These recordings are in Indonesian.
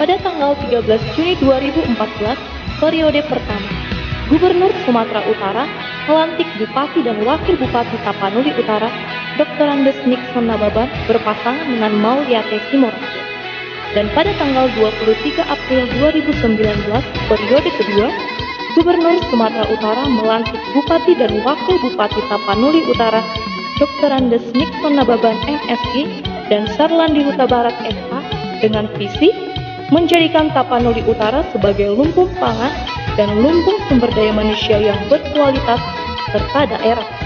pada tanggal 13 Juni 2014, periode pertama, Gubernur Sumatera Utara melantik Bupati dan Wakil Bupati Tapanuli Utara, Dr. Andes Nixon Nababan berpasangan dengan Mauliate Simoraja. Dan pada tanggal 23 April 2019, periode kedua, Gubernur Sumatera Utara melantik Bupati dan Wakil Bupati Tapanuli Utara, Dr. Andes Nixon Nababan MSI dan Sarlandi Huta Barat MK dengan visi menjadikan Tapanuli Utara sebagai lumbung pangan dan lumbung sumber daya manusia yang berkualitas serta daerah wisata.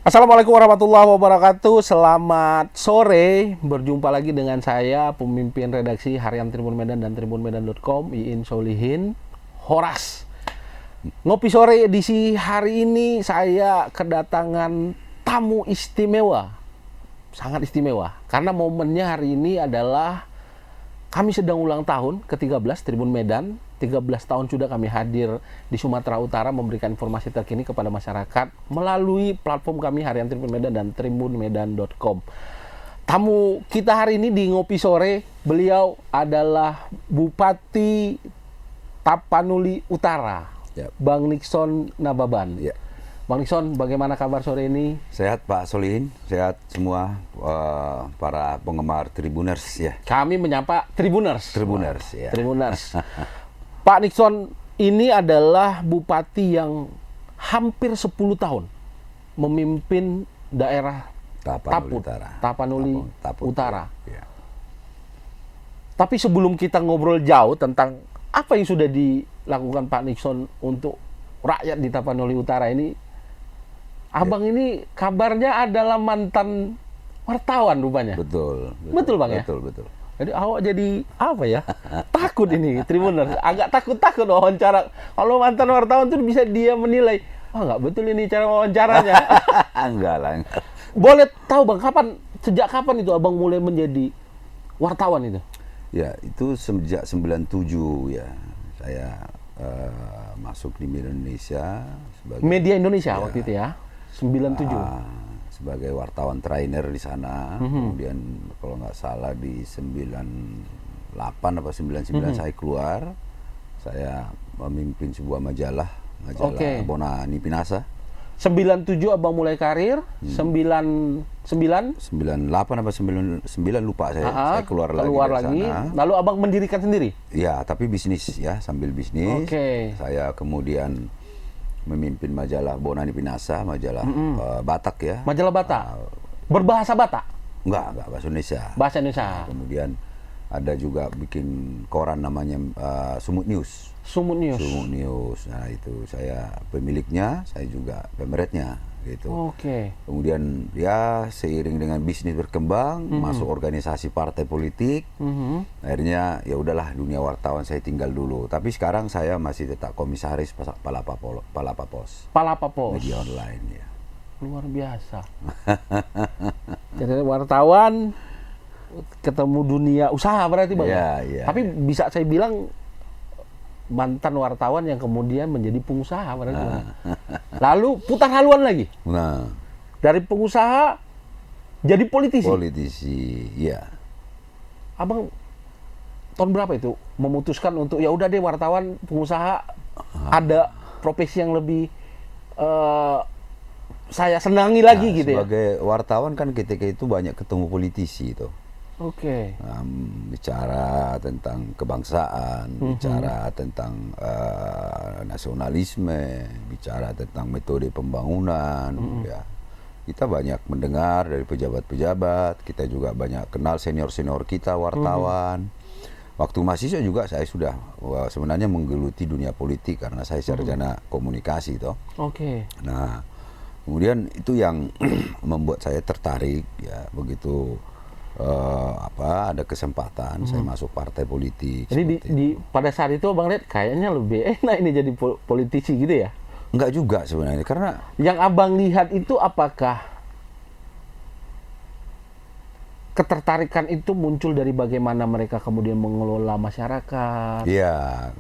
Assalamualaikum warahmatullahi wabarakatuh. Selamat sore. Berjumpa lagi dengan saya, pemimpin redaksi Harian Tribun Medan dan tribunmedan.com, Iin Solihin Horas. Ngopi sore edisi hari ini saya kedatangan tamu istimewa. Sangat istimewa karena momennya hari ini adalah kami sedang ulang tahun ke-13 Tribun Medan. 13 tahun sudah kami hadir di Sumatera Utara memberikan informasi terkini kepada masyarakat melalui platform kami Harian Tribun Medan dan tribunmedan.com. Tamu kita hari ini di Ngopi Sore, beliau adalah Bupati Tapanuli Utara, ya. Bang Nixon Nababan. Ya. Bang Nixon, bagaimana kabar sore ini? Sehat Pak Solihin, sehat semua para penggemar Tribuners ya. Kami menyapa Tribuners. Tribuners ya. Tribuners. Pak Nixon ini adalah bupati yang hampir 10 tahun memimpin daerah Tapanuli Utara. Ya. Tapi sebelum kita ngobrol jauh tentang apa yang sudah dilakukan Pak Nixon untuk rakyat di Tapanuli Utara ini, Abang ini kabarnya adalah mantan wartawan rupanya. Betul Bang ya? Betul. Jadi awak jadi apa ya? Takut ini Tribuners, agak takut wawancara. Kalau mantan wartawan itu bisa dia menilai, nggak betul ini cara wawancaranya. Enggak lah. Boleh tahu Bang, sejak kapan itu Abang mulai menjadi wartawan itu? Ya, itu sejak 97 ya. Saya masuk di Media Indonesia sebagai Media Indonesia ya, waktu itu ya. 97. Sebagai wartawan trainer di sana. Kemudian kalau nggak salah di 98 atau 99 saya keluar. Saya memimpin sebuah majalah Bonani Pinasa. 97 Abang mulai karir, 98 apa 99 lupa saya keluar lagi dari sana. Lalu Abang mendirikan sendiri? Ya, tapi bisnis ya, sambil bisnis. Saya kemudian memimpin majalah Bonani Pinasa, majalah Batak ya. Majalah Batak. Berbahasa Batak? Enggak bahasa Indonesia. Bahasa Indonesia. Kemudian ada juga bikin koran namanya Sumut News. Sumut News. Nah, itu saya pemiliknya, saya juga pemeretnya gitu. Kemudian ya seiring dengan bisnis berkembang, masuk organisasi partai politik. Akhirnya ya udahlah, dunia wartawan saya tinggal dulu. Tapi sekarang saya masih tetap komisaris Palapapos. Media online ya. Luar biasa. Jadi wartawan ketemu dunia usaha berarti Bang. Ya. Tapi bisa saya bilang mantan wartawan yang kemudian menjadi pengusaha berarti. Lalu putar haluan lagi. Dari pengusaha jadi politisi. Ya. Abang tahun berapa itu memutuskan untuk ya udah deh wartawan pengusaha, ada profesi yang lebih saya senangi lagi gitu ya. Sebagai wartawan kan ketika itu banyak ketemu politisi itu. Bicara tentang kebangsaan, bicara tentang nasionalisme, bicara tentang metode pembangunan. Ya. Kita banyak mendengar dari pejabat-pejabat, kita juga banyak kenal senior-senior kita wartawan. Waktu mahasiswa juga saya sudah sebenarnya menggeluti dunia politik karena saya sarjana komunikasi toh. Nah, kemudian itu yang membuat saya tertarik ya, begitu ada kesempatan saya masuk partai politik. Jadi pada saat itu Abang lihat kayaknya lebih enak ini jadi politisi gitu ya? Enggak juga sebenarnya, karena yang Abang lihat itu apakah ketertarikan itu muncul dari bagaimana mereka kemudian mengelola masyarakat? Iya,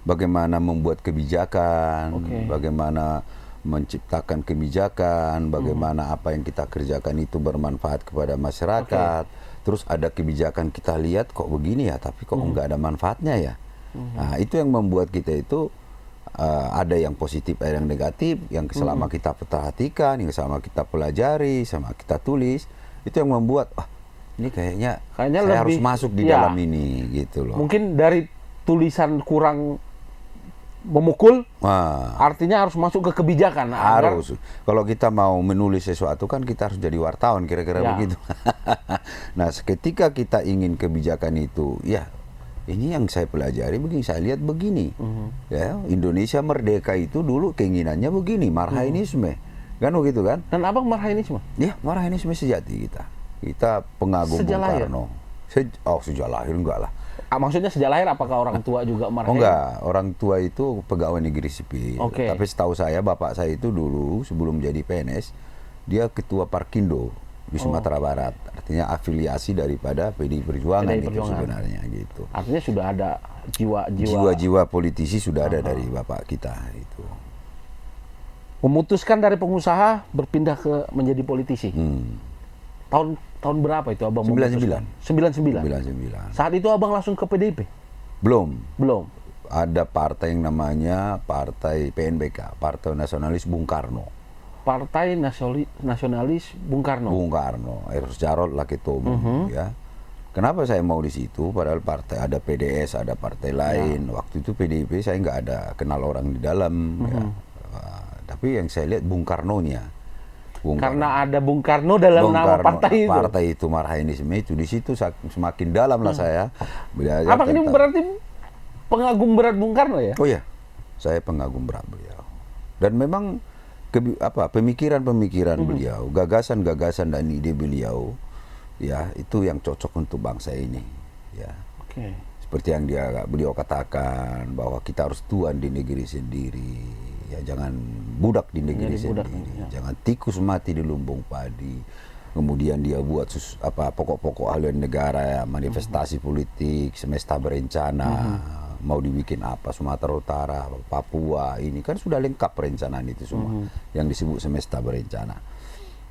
bagaimana membuat kebijakan, bagaimana menciptakan kebijakan, bagaimana apa yang kita kerjakan itu bermanfaat kepada masyarakat. Terus ada kebijakan kita lihat kok begini ya, tapi kok enggak ada manfaatnya ya. Nah, itu yang membuat kita itu ada yang positif, ada yang negatif, yang selama kita perhatikan, yang selama kita pelajari, sama kita tulis, itu yang membuat ini kayaknya saya lebih, harus masuk di dalam ini gitu loh. Mungkin dari tulisan kurang memukul, artinya harus masuk ke kebijakan. Harus. Kalau kita mau menulis sesuatu kan kita harus jadi wartawan, kira-kira begitu. Nah, ketika kita ingin kebijakan itu, ya ini yang saya pelajari begini, saya lihat begini. Ya, Indonesia merdeka itu dulu keinginannya begini, marhainisme. Kan begitu kan? Dan Abang marhainisme? Ya, marhainisme sejati kita. Kita pengagum Bung Karno. Sejak lahir enggak lah. Maksudnya sejak lahir apakah orang tua juga marhain? Enggak, orang tua itu pegawai negeri sipil. Tapi setahu saya bapak saya itu dulu sebelum jadi PNS, dia ketua Parkindo di Sumatera Barat. Artinya afiliasi daripada PDI Perjuangan itu sebenarnya gitu. Artinya sudah ada jiwa-jiwa politisi sudah ada dari bapak kita itu. Memutuskan dari pengusaha berpindah ke menjadi politisi. Tahun berapa itu Abang? 99. 99. Saat itu Abang langsung ke PDIP? Belum. Ada partai yang namanya Partai PNBK, Partai Nasionalis Bung Karno. Partai Nasionalis Bung Karno. Eros Jarot lah ketua umum ya. Kenapa saya mau di situ? Padahal partai ada PDS, ada partai lain. Waktu itu PDIP saya nggak ada kenal orang di dalam. Ya. Tapi yang saya lihat Bung Karnonya. Karena ada Bung Karno dalam nama partai itu. Partai itu marhainisme itu di situ semakin dalam lah saya. Apa ini berarti pengagum berat Bung Karno ya? Oh ya, saya pengagum berat beliau. Dan memang pemikiran-pemikiran beliau, gagasan-gagasan dan ide beliau, ya itu yang cocok untuk bangsa ini. Ya. Seperti yang beliau katakan bahwa kita harus tuan di negeri sendiri. Ya, jangan budak di negeri sendiri, jangan tikus mati di lumbung padi. Kemudian dia buat pokok-pokok haluan negara, ya, manifestasi politik, semesta berencana, mau dibikin apa, Sumatera Utara, Papua, ini kan sudah lengkap perencanaan itu semua, yang disebut semesta berencana.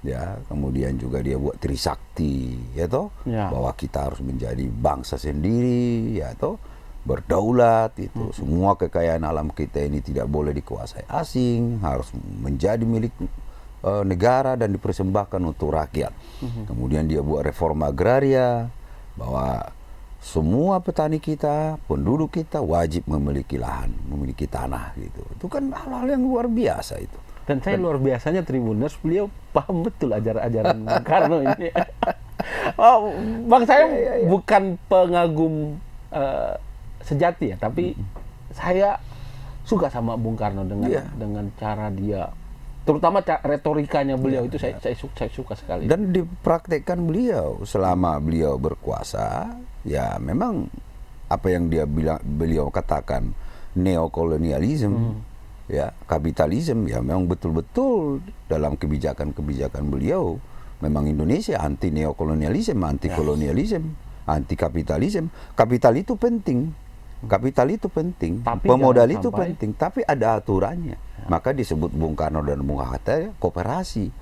Ya, kemudian juga dia buat Trisakti, ya toh, bahwa kita harus menjadi bangsa sendiri, ya toh. Berdaulat itu semua kekayaan alam kita ini tidak boleh dikuasai asing, harus menjadi milik negara dan dipersembahkan untuk rakyat. Kemudian dia buat reforma agraria bahwa semua petani kita, penduduk kita wajib memiliki lahan, memiliki tanah gitu. Itu kan hal-hal yang luar biasa itu. Dan saya luar biasanya Tribuners, beliau paham betul ajaran Bung Karno ini. Bang, saya bukan pengagum sejati ya, tapi saya suka sama Bung Karno dengan cara dia, terutama retorikanya beliau itu saya suka sekali. Dan dipraktekkan beliau selama beliau berkuasa, ya memang apa yang beliau katakan neokolonialisme, ya kapitalisme, ya memang betul-betul dalam kebijakan-kebijakan beliau. Memang Indonesia anti neokolonialisme, anti kolonialisme, anti kapitalisme. Kapital itu penting. Pemodal itu penting, tapi ada aturannya. Maka disebut Bung Karno dan Bung Hatta kooperasi.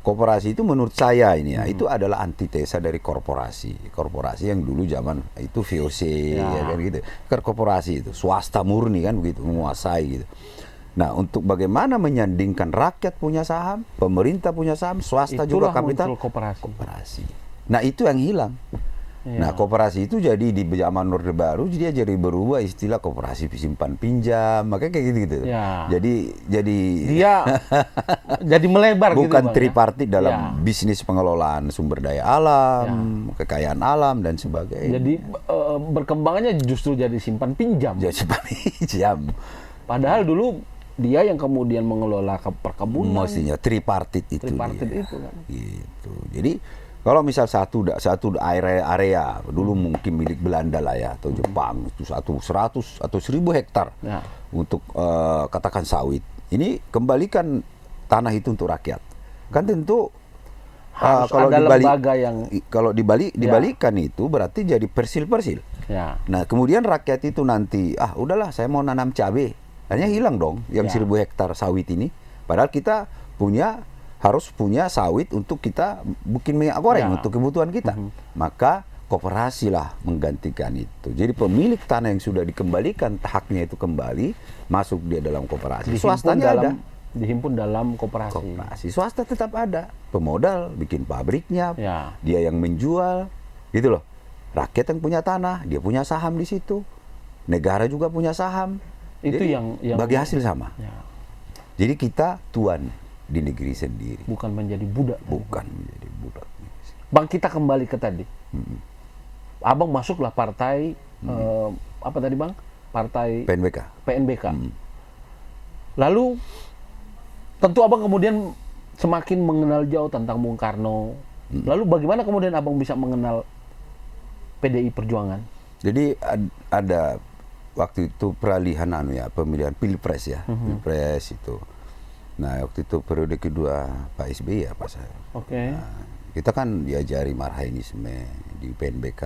Kooperasi itu menurut saya ini ya, itu adalah antitesa dari korporasi. Korporasi yang dulu zaman itu VOC ya kan gitu. Korporasi itu swasta murni kan begitu, menguasai gitu. Nah, untuk bagaimana menyandingkan rakyat punya saham, pemerintah punya saham, swasta juga kapital, kooperasi. Nah, itu yang hilang. Nah, kooperasi itu jadi di zaman Orde Baru dia jadi berubah istilah kooperasi simpan pinjam, makanya kayak gitu. Jadi dia jadi melebar bukan gitu, tripartit dalam bisnis pengelolaan sumber daya alam, kekayaan alam dan sebagainya. Jadi berkembangnya justru jadi simpan pinjam. Jadi simpan pinjam. Padahal dulu dia yang kemudian mengelola perkebunan. Mestinya tripartit itu kan. Gitu. Jadi Kalau misal satu area dulu mungkin milik Belanda lah ya atau Jepang itu 100 atau 1000 hektar untuk katakan sawit. Ini kembalikan tanah itu untuk rakyat. Kan tentu kalau dibalikan itu berarti jadi persil-persil. Ya. Nah kemudian rakyat itu nanti udahlah saya mau nanam cabai, hanya hilang dong yang 1000 hektar sawit ini. Padahal kita harus punya sawit untuk kita bikin minyak goreng untuk kebutuhan kita. Maka koperasi lah menggantikan itu. Jadi pemilik tanah yang sudah dikembalikan haknya itu kembali masuk dia dalam koperasi. Swastanya ada. Dihimpun dalam koperasi. Swasta tetap ada. Pemodal bikin pabriknya, dia yang menjual, gitu loh. Rakyat yang punya tanah, dia punya saham di situ. Negara juga punya saham. Itu jadi, yang bagi hasil sama. Ya. Jadi kita tuan di negeri sendiri. Bukan menjadi budak. Bukan menjadi budak. Bang, kita kembali ke tadi. Abang masuklah partai apa tadi Bang? Partai PNBK. Lalu tentu Abang kemudian semakin mengenal jauh tentang Bung Karno. Lalu bagaimana kemudian Abang bisa mengenal PDI Perjuangan? Jadi ada waktu itu peralihan pemilihan Pilpres ya. Pilpres itu. Nah, waktu itu periode kedua Pak SBY ya Pak saya. Nah, kita kan diajari marhainisme di PNBK,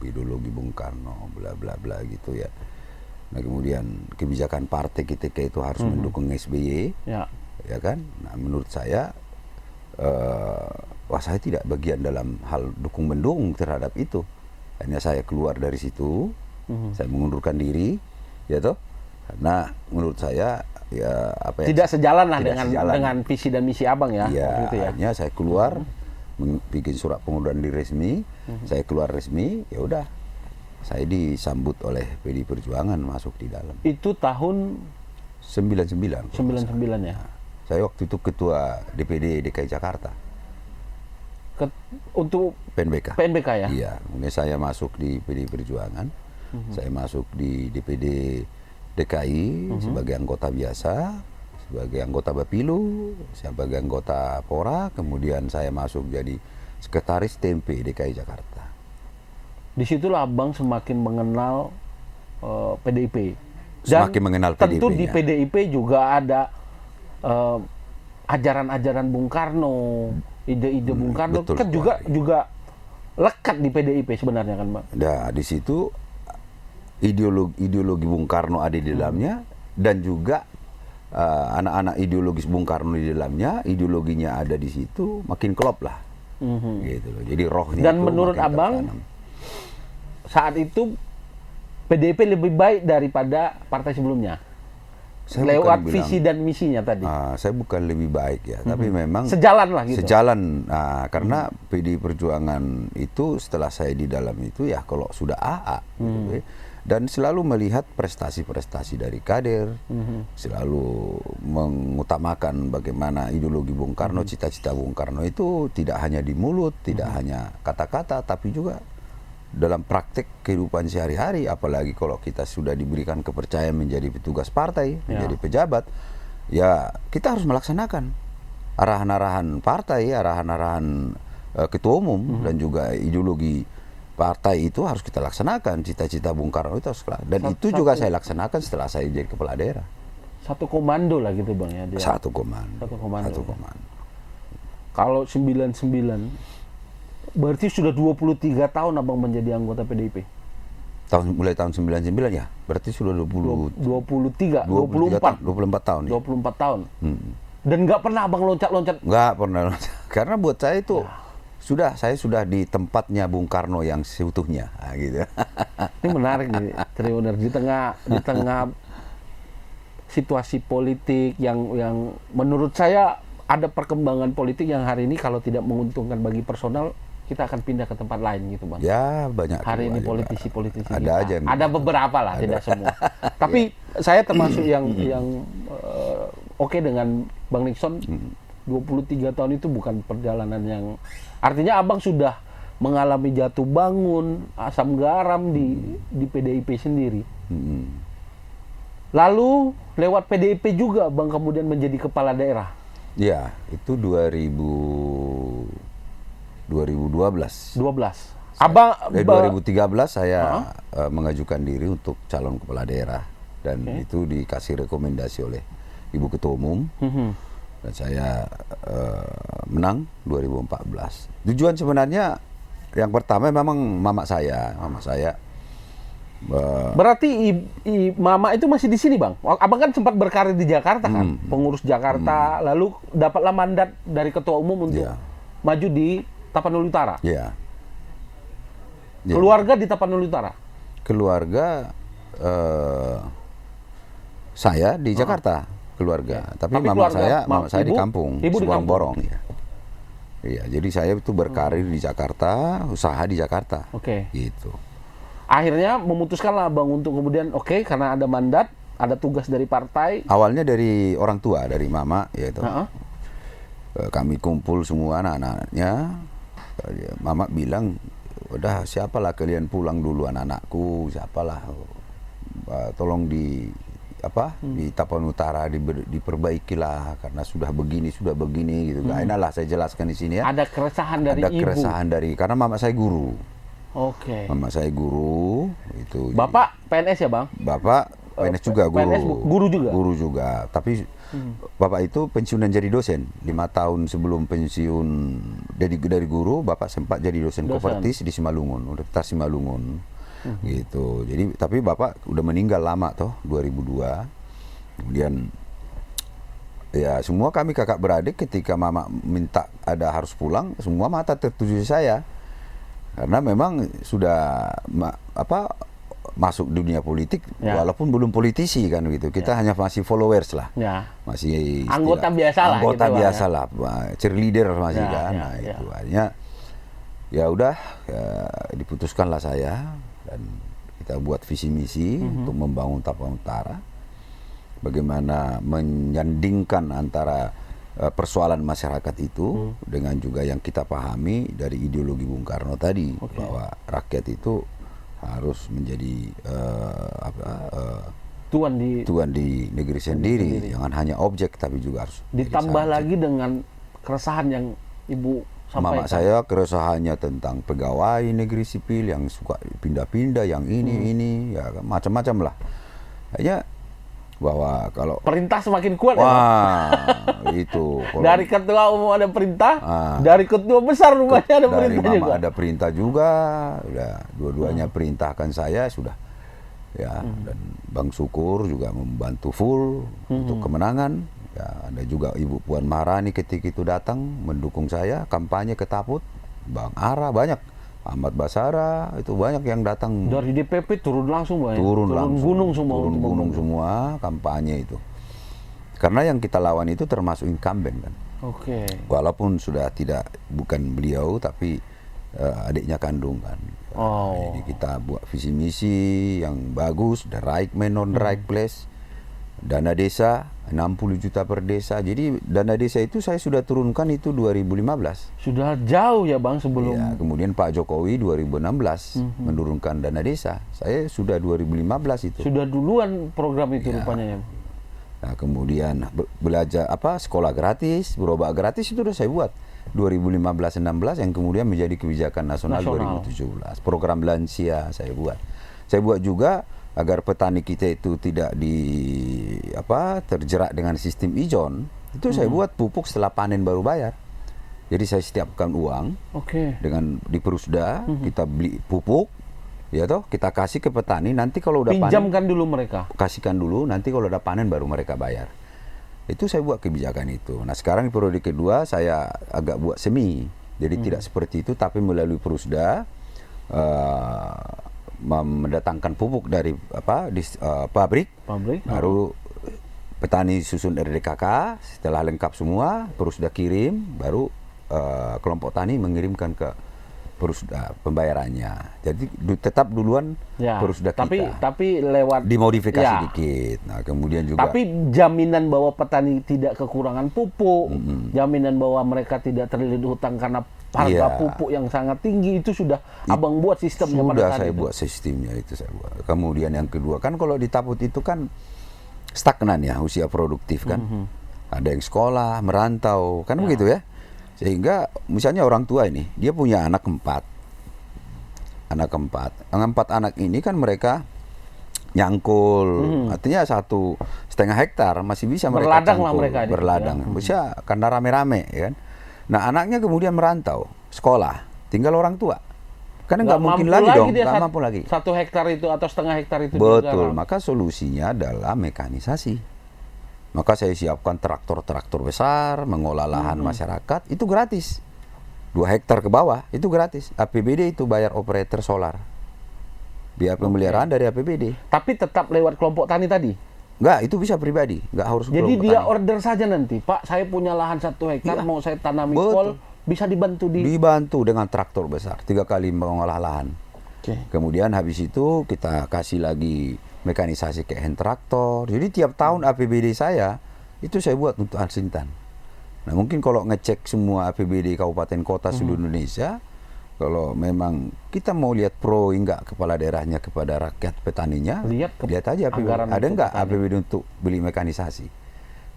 ideologi Bung Karno, bla bla bla gitu ya. Nah, kemudian kebijakan partai ketika itu harus mendukung SBY. Ya kan? Nah, menurut saya saya tidak bagian dalam hal dukung-mendukung terhadap itu. Hanya saya keluar dari situ, saya mengundurkan diri, ya toh. Karena menurut saya tidak sejalan lah dengan visi dan misi Abang ya. Hanya saya keluar bikin surat pengunduran diri resmi, saya keluar resmi, ya udah. Saya disambut oleh PDI Perjuangan masuk di dalam. Itu tahun 99 ya. Saya waktu itu ketua DPD DKI Jakarta. Untuk PNBK ya? Iya, kemudian saya masuk di PDI Perjuangan. Saya masuk di DPD DKI sebagai anggota biasa, sebagai anggota Bapilu, sebagai anggota Pora, kemudian saya masuk jadi sekretaris TMP DKI Jakarta. Disitulah Abang semakin mengenal PDIP. Semakin mengenal PDIP. Tentu di PDIP juga ada ajaran-ajaran Bung Karno, ide-ide Bung Karno kan juga lekat di PDIP sebenarnya kan, Bang. Nah, di situ ideologi Bung Karno ada di dalamnya, dan juga anak-anak ideologis Bung Karno di dalamnya, ideologinya ada di situ, makin klop lah. Gitu loh. Jadi rohnya. Dan menurut Abang saat itu PDIP lebih baik daripada partai sebelumnya. Lewat visi dan misinya tadi. Saya bukan lebih baik ya, tapi memang sejalan lah gitu. Sejalan, karena PDI Perjuangan itu setelah saya di dalam itu ya kalau sudah AA gitu, dan selalu melihat prestasi-prestasi dari kader, selalu mengutamakan bagaimana ideologi Bung Karno, cita-cita Bung Karno itu tidak hanya di mulut, tidak hanya kata-kata, tapi juga dalam praktek kehidupan sehari-hari. Apalagi kalau kita sudah diberikan kepercayaan menjadi petugas partai, menjadi pejabat, ya kita harus melaksanakan arahan-arahan partai, arahan-arahan ketua umum, dan juga ideologi partai itu harus kita laksanakan. Cita-cita Bung Karno itu harus, dan itu juga saya laksanakan setelah saya jadi kepala daerah. Satu komando lah gitu Bang ya. Satu komando. Kalau 99 berarti sudah 23 tahun Abang menjadi anggota PDIP. Mulai tahun 99 ya. Berarti sudah 24 tahun. Ya. 24 tahun. Dan nggak pernah Abang loncat-loncat. Nggak pernah loncat. Karena buat saya itu saya sudah di tempatnya Bung Karno yang seutuhnya. Gitu. Ini menarik nih, Tribunner, di tengah situasi politik yang menurut saya ada perkembangan politik yang hari ini kalau tidak menguntungkan bagi personal, kita akan pindah ke tempat lain gitu Bang. Ya banyak. Hari ini politisi-politisi ada kita. aja. Ada beberapa lah, tidak semua. Tapi saya termasuk yang oke dengan Bang Nixon. 23 tahun itu bukan perjalanan yang, artinya Abang sudah mengalami jatuh bangun, asam garam di PDIP sendiri. Lalu lewat PDIP juga Bang kemudian menjadi kepala daerah. Ya, itu 2000 2012. 12. Abang Dari 2013 saya mengajukan diri untuk calon kepala daerah dan itu dikasih rekomendasi oleh Ibu Ketua Umum dan saya menang 2014. Tujuan sebenarnya yang pertama memang mama saya. Berarti mama itu masih di sini, Bang. Abang kan sempat berkarir di Jakarta kan, pengurus Jakarta, lalu dapatlah mandat dari Ketua Umum untuk maju di Tapanuli Utara. Iya. Keluarga di Tapanuli Utara. Keluarga saya di Jakarta, keluarga. Tapi mama saya di kampung, Ibu di kampung. Borong. Ya. Iya, jadi saya itu berkarir di Jakarta, usaha di Jakarta. Gitu. Akhirnya memutuskanlah Bang untuk kemudian karena ada mandat, ada tugas dari partai. Awalnya dari orang tua, dari mama, yaitu kami kumpul semua anak-anaknya. Mama bilang, udah siapalah kalian pulang dulu anak-anakku, siapalah, tolong di Tapanuli Utara diperbaikilah karena sudah begini gitu. Enalah saya jelaskan di sini ya. Ada keresahan dari Ada ibu. keresahan karena mama saya guru. Mama saya guru itu. Bapak PNS ya, Bang? Bapak PNS juga, guru. PNS, guru juga. Guru juga. Tapi bapak itu pensiunan jadi dosen. 5 tahun sebelum pensiun dari guru, bapak sempat jadi dosen Kopertis di Simalungun, Universitas Simalungun. Gitu. Jadi tapi bapak udah meninggal lama toh, 2002. Kemudian ya semua kami kakak beradik ketika mama minta harus pulang, semua mata tertuju saya. Karena memang sudah masuk dunia politik walaupun belum politisi kan gitu. Kita hanya masih followers lah. Masih anggota biasa lah. Anggota biasa lah, cheerleader masih kan. Itu akhirnya ya udah diputuskanlah saya dan kita buat visi misi untuk membangun Tapanuli Utara. Bagaimana menyandingkan antara persoalan masyarakat itu dengan juga yang kita pahami dari ideologi Bung Karno tadi bahwa rakyat itu harus menjadi tuan di negeri sendiri, jangan hanya objek tapi juga harus ditambah lagi dengan keresahan yang Ibu sampaikan. Mama saya keresahannya tentang pegawai negeri sipil yang suka pindah-pindah, yang ini ya macam-macam lah. Kayaknya bahwa kalau perintah semakin kuat itu dari ketua umum ada perintah, dari ketua besar rumahnya ada perintah mama juga. Ada perintah juga, udah dua-duanya perintahkan saya sudah ya. Dan Bang Syukur juga membantu full untuk kemenangan ya. Ada juga Ibu Puan Maharani ketika itu datang mendukung saya kampanye ke Taput, Bang Ara banyak, Ahmad Basara, itu banyak yang datang. Dari DPP turun langsung, Bang. Turun gunung semua kampanye itu. Karena yang kita lawan itu termasuk incumbent kan. Walaupun sudah bukan beliau tapi adiknya kandung kan. Jadi kita buat visi misi yang bagus, the right man on the right place. Dana desa 60 juta per desa. Jadi dana desa itu saya sudah turunkan itu 2015. Sudah jauh ya, Bang, sebelum. Ya, kemudian Pak Jokowi 2016 menurunkan dana desa. Saya sudah 2015 itu. Sudah duluan program itu rupanya ya. Nah, kemudian belajar sekolah gratis, berobat gratis itu sudah saya buat 2015-16 yang kemudian menjadi kebijakan nasional 2017. Program lansia saya buat. Saya buat juga agar petani kita itu tidak terjerat dengan sistem ijon. Itu saya buat pupuk setelah panen baru bayar. Jadi saya setiapkan uang dengan di Perusda, kita beli pupuk, ya toh, kita kasih ke petani. Nanti kalau udah pinjamkan dulu mereka. Kasihkan dulu, nanti kalau udah panen baru mereka bayar. Itu saya buat kebijakan itu. Nah sekarang di periode kedua saya agak buat semi. Jadi tidak seperti itu, tapi melalui Perusda mendatangkan pupuk dari pabrik, baru petani susun RDKK, setelah lengkap semua Perusda kirim, baru kelompok tani mengirimkan ke Perusda pembayarannya. Jadi tetap duluan Perusda kita. Tapi lewat dimodifikasi dikit. Nah, kemudian juga tapi jaminan bahwa petani tidak kekurangan pupuk, jaminan bahwa mereka tidak terlilit hutang karena harga pupuk yang sangat tinggi itu sudah Abang buat sistemnya pada saat itu. Saya buat sistemnya itu saya buat. Kemudian yang kedua kan kalau di Taput itu kan stagnan ya usia produktif kan. Ada yang sekolah, merantau, kan begitu ya. Sehingga misalnya orang tua ini, dia punya anak empat. Empat anak ini kan mereka nyangkul, artinya 1,5 hektar masih bisa mereka berladang cangkul, lah mereka berladang, bisa karena rame-rame ya kan. Nah anaknya kemudian merantau sekolah, tinggal orang tua, karena nggak mungkin lagi dong, nggak mampu lagi. 1 hektar itu atau 1,5 hektar itu. Betul, maka solusinya adalah mekanisasi. Maka saya siapkan traktor-traktor besar, mengolah lahan masyarakat, itu gratis. 2 hektar ke bawah, itu gratis. APBD itu bayar operator solar. Biaya pemeliharaan dari APBD. Tapi tetap lewat kelompok tani tadi? Enggak, itu bisa pribadi. Enggak harus Jadi kelompok dia tani. order saja nanti, Pak, saya punya lahan 1 hektar, Iya. mau saya tanami Betul. kol, bisa dibantu Dibantu dengan traktor besar, 3 kali mengolah lahan. Kemudian habis itu kita kasih lagi mekanisasi kayak hand traktor. Jadi tiap tahun APBD saya itu saya buat untuk Al-Sintan. Nah mungkin kalau ngecek semua APBD kabupaten kota seluruh Indonesia, kalau memang kita mau lihat pro enggak kepala daerahnya kepada rakyat petaninya, lihat aja APBD. Ada enggak APBD untuk beli mekanisasi?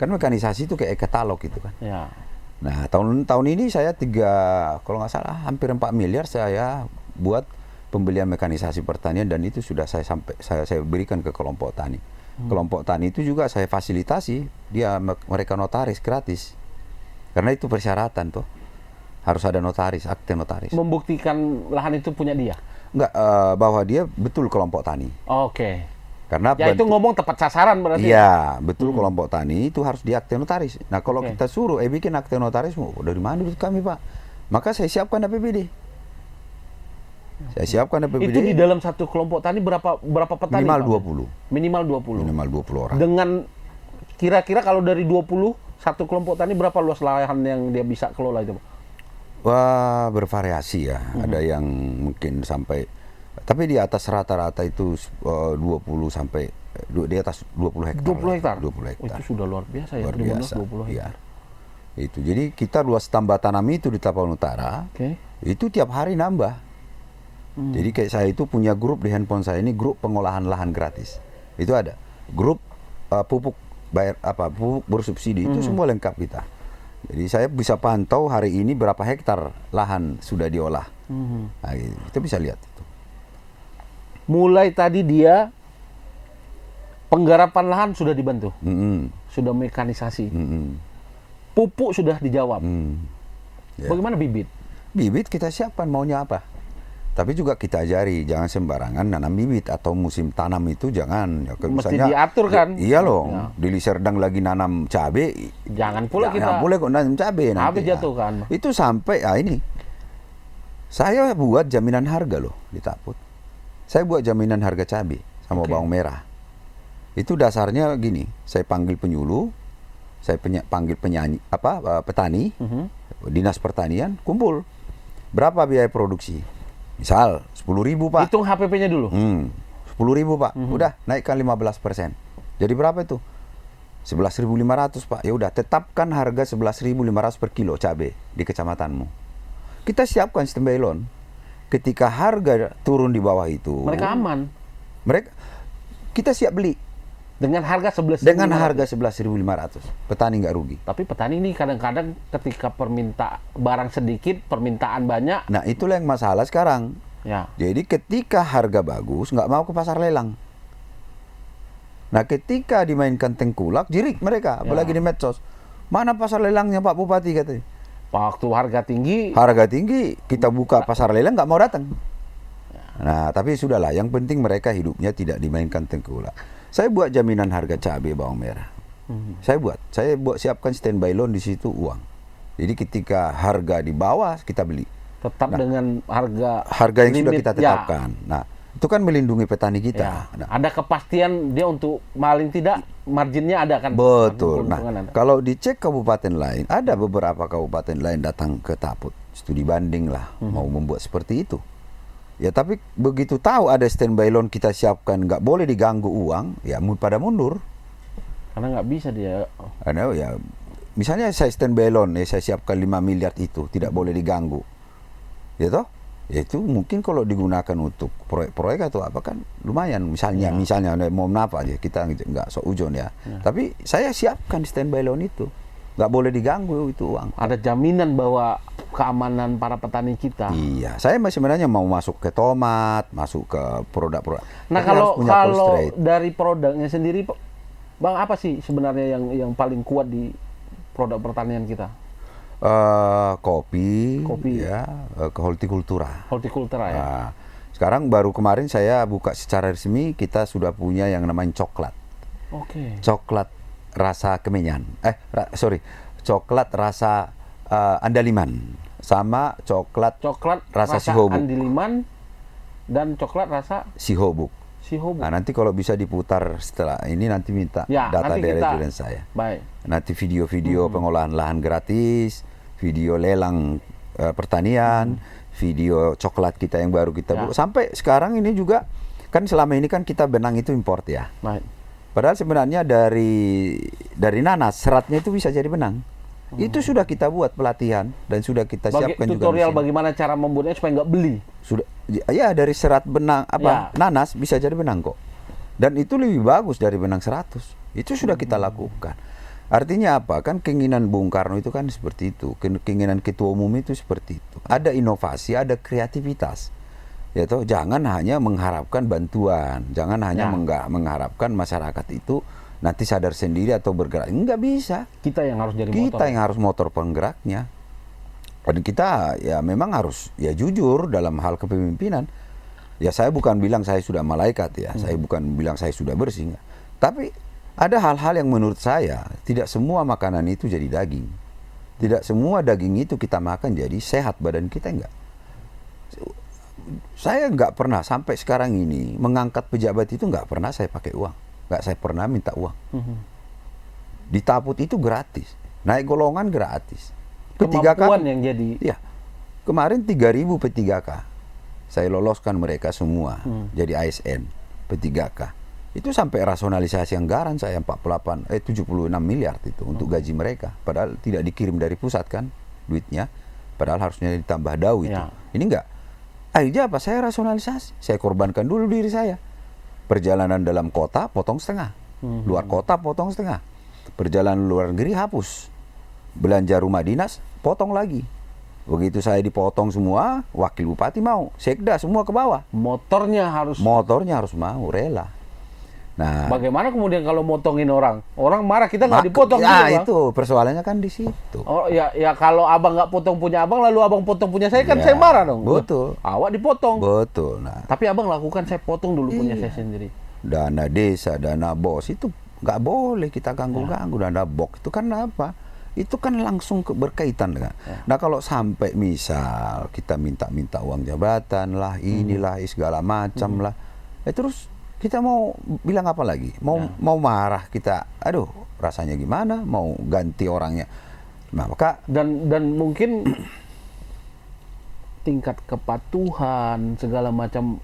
Kan mekanisasi itu kayak katalog gitu kan. Ya. Nah tahun ini saya kalau nggak salah hampir 4 miliar saya buat pembelian mekanisasi pertanian, dan itu sudah saya berikan ke kelompok tani. Kelompok tani itu juga saya fasilitasi, mereka notaris gratis. Karena itu persyaratan tuh. Harus ada notaris, akte notaris. Membuktikan lahan itu punya dia? Enggak, bahwa dia betul kelompok tani. Oke. Karena ya itu ngomong tepat sasaran berarti. Iya, betul kelompok tani itu harus di akte notaris. Nah, kalau kita suruh bikin akte notaris, dari mana duit kami, Pak? Maka saya siapkan APBD. Saya siapkan APBD. Itu di dalam satu kelompok tani berapa petani? Minimal Pak? 20. Minimal 20. Minimal 20 orang. Dengan kira-kira kalau dari 20 satu kelompok tani berapa luas lahan yang dia bisa kelola itu, Pak? Wah, bervariasi ya. Ada yang mungkin sampai, tapi di atas rata-rata itu 20 sampai di atas 20 hektar. 20 hektar. 20 hektar. Oh, itu sudah luar biasa ya. Luar biasa. 20 hektar. Iya. Itu. Jadi kita luas tambah tanam itu di Tapanuli Utara. Itu tiap hari nambah. Jadi kayak saya itu punya grup di handphone saya ini, grup pengolahan lahan gratis. Itu ada. Grup pupuk pupuk bersubsidi, itu semua lengkap kita. Jadi saya bisa pantau hari ini berapa hektar lahan sudah diolah. Nah, kita bisa lihat itu. Mulai tadi dia penggarapan lahan sudah dibantu. Sudah mekanisasi. Pupuk sudah dijawab. Ya. Bagaimana bibit? Bibit kita siapkan maunya apa. Tapi juga kita ajari, jangan sembarangan nanam bibit atau musim tanam itu jangan. Ya, mesti diatur kan? Iya loh, di Liserdang lagi nanam cabai. Jangan pula kita. Jangan boleh kok nanam cabai nanti. Habis jatuh kan? Itu sampai, ini. Saya buat jaminan harga loh di Taput. Saya buat jaminan harga cabai sama bawang merah. Itu dasarnya gini, saya panggil penyuluh, saya panggil petani, dinas pertanian, kumpul. Berapa biaya produksi? Misal 10.000 Pak. Hitung HPP-nya dulu. 10.000 Pak. Udah naikkan 15%. Jadi berapa itu? 11.500 Pak. Ya udah, tetapkan harga 11.500 per kilo cabai di kecamatanmu. Kita siapkan sistem bailon. Ketika harga turun di bawah itu, mereka aman. Kita siap beli dengan harga 11.500. Dengan harga 11.500. Petani nggak rugi. Tapi petani ini kadang-kadang ketika barang sedikit, permintaan banyak. Nah, itulah yang masalah sekarang. Ya. Jadi ketika harga bagus, nggak mau ke pasar lelang. Nah, ketika dimainkan tengkulak, jirik mereka, apalagi di medsos. Mana pasar lelangnya Pak Bupati katanya. Waktu harga tinggi, kita buka pasar lelang nggak mau datang. Nah, tapi sudahlah, yang penting mereka hidupnya tidak dimainkan tengkulak. Saya buat jaminan harga cabai bawang merah. Saya buat siapkan standby loan di situ uang. Jadi ketika harga di bawah kita beli. Tetap dengan harga yang sudah kita tetapkan. Nah, itu kan melindungi petani kita. Nah, ada kepastian dia untuk paling tidak marginnya ada kan. Betul. Nah, kalau dicek kabupaten lain, ada beberapa kabupaten lain datang ke Taput, studi banding lah, mau membuat seperti itu. Ya, tapi begitu tahu ada standby loan kita siapkan, nggak boleh diganggu uang, ya pada mundur. Karena nggak bisa dia. Karena ya, misalnya saya standby loan, saya siapkan 5 miliar itu, tidak boleh diganggu. Ya toh? Ya itu mungkin kalau digunakan untuk proyek-proyek atau apa kan lumayan. Misalnya Ya. mohon maaf aja, kita nggak sok ujon ya. Tapi saya siapkan standby loan itu. nggak boleh diganggu itu uang. Ada jaminan bahwa keamanan para petani kita. Iya, saya sebenarnya mau masuk ke tomat, masuk ke produk-produk. Nah, Tapi harus kalau punya cold storage. dari produknya sendiri, Bang, apa sih sebenarnya yang paling kuat di produk pertanian kita? Kopi, Kopi. ya, hortikultura. Hortikultura ya. Nah, sekarang baru kemarin saya buka secara resmi, kita sudah punya yang namanya coklat. Oke. Coklat rasa kemenyan. Coklat rasa andaliman sama coklat rasa sihobuk. Andaliman dan coklat rasa Sihobuk. sihobuk. Nah, nanti kalau bisa diputar setelah ini nanti minta data dari referensi saya. Baik. Nanti video-video pengolahan lahan gratis, video lelang pertanian, video coklat kita yang baru kita buat. Sampai sekarang ini juga kan selama ini kan kita benang itu import ya. Baik. Padahal sebenarnya dari nanas seratnya itu bisa jadi benang. Itu sudah kita buat pelatihan dan sudah kita siapkan juga tutorial mesin. bagaimana cara membuatnya supaya nggak beli. Sudah ya, dari serat benang nanas bisa jadi benang kok. Dan itu lebih bagus dari benang 100. Itu sudah kita lakukan. Artinya apa? Kan keinginan Bung Karno itu kan seperti itu. Keinginan ketua umum itu seperti itu. Ada inovasi, ada kreativitas. Ya toh, jangan hanya mengharapkan bantuan, jangan hanya mengharapkan masyarakat itu nanti sadar sendiri atau bergerak. Enggak bisa. Kita yang harus jadi Kita yang harus motor penggeraknya. Dan kita ya memang harus ya jujur dalam hal kepemimpinan. Ya saya bukan bilang saya sudah malaikat ya, saya bukan bilang saya sudah bersih. Enggak. Tapi ada hal-hal yang menurut saya tidak semua makanan itu jadi daging. Tidak semua daging itu kita makan jadi sehat badan kita, enggak. Saya nggak pernah sampai sekarang ini mengangkat pejabat itu nggak pernah saya pakai uang, nggak saya pernah minta uang. Ditaput itu gratis, naik golongan gratis. Kemampuan yang jadi. Ya, kemarin 3.000 P3K, saya loloskan mereka semua jadi ASN P3K. Itu sampai rasionalisasi anggaran saya 76 miliar itu untuk gaji mereka. Padahal tidak dikirim dari pusat kan duitnya, padahal harusnya ditambah DAU itu. Ini enggak. Akhirnya apa? Saya rasionalisasi. Saya korbankan dulu diri saya. Perjalanan dalam kota potong setengah. Luar kota potong setengah. Perjalanan luar negeri hapus. Belanja rumah dinas potong lagi. Begitu saya dipotong semua, wakil bupati mau, sekda semua ke bawah. Motornya harus mau, rela. Nah, bagaimana kemudian kalau motongin orang? Orang marah, kita nggak dipotong. Ya itu persoalannya kan di situ. Oh ya kalau abang nggak potong punya abang, lalu abang potong punya saya, kan saya marah dong. Betul. Awak dipotong. Betul. Nah, tapi abang lakukan, saya potong dulu punya saya sendiri. Dana desa, dana BOS itu nggak boleh kita ganggu-ganggu. Dana BOK itu kan apa? Itu kan langsung berkaitan dengan. Nah, kalau sampai misal kita minta uang jabatan lah, inilah segala macam lah, terus kita mau bilang apa lagi? Mau marah kita, aduh rasanya gimana? Mau ganti orangnya? Nah, maka dan mungkin tingkat kepatuhan segala macam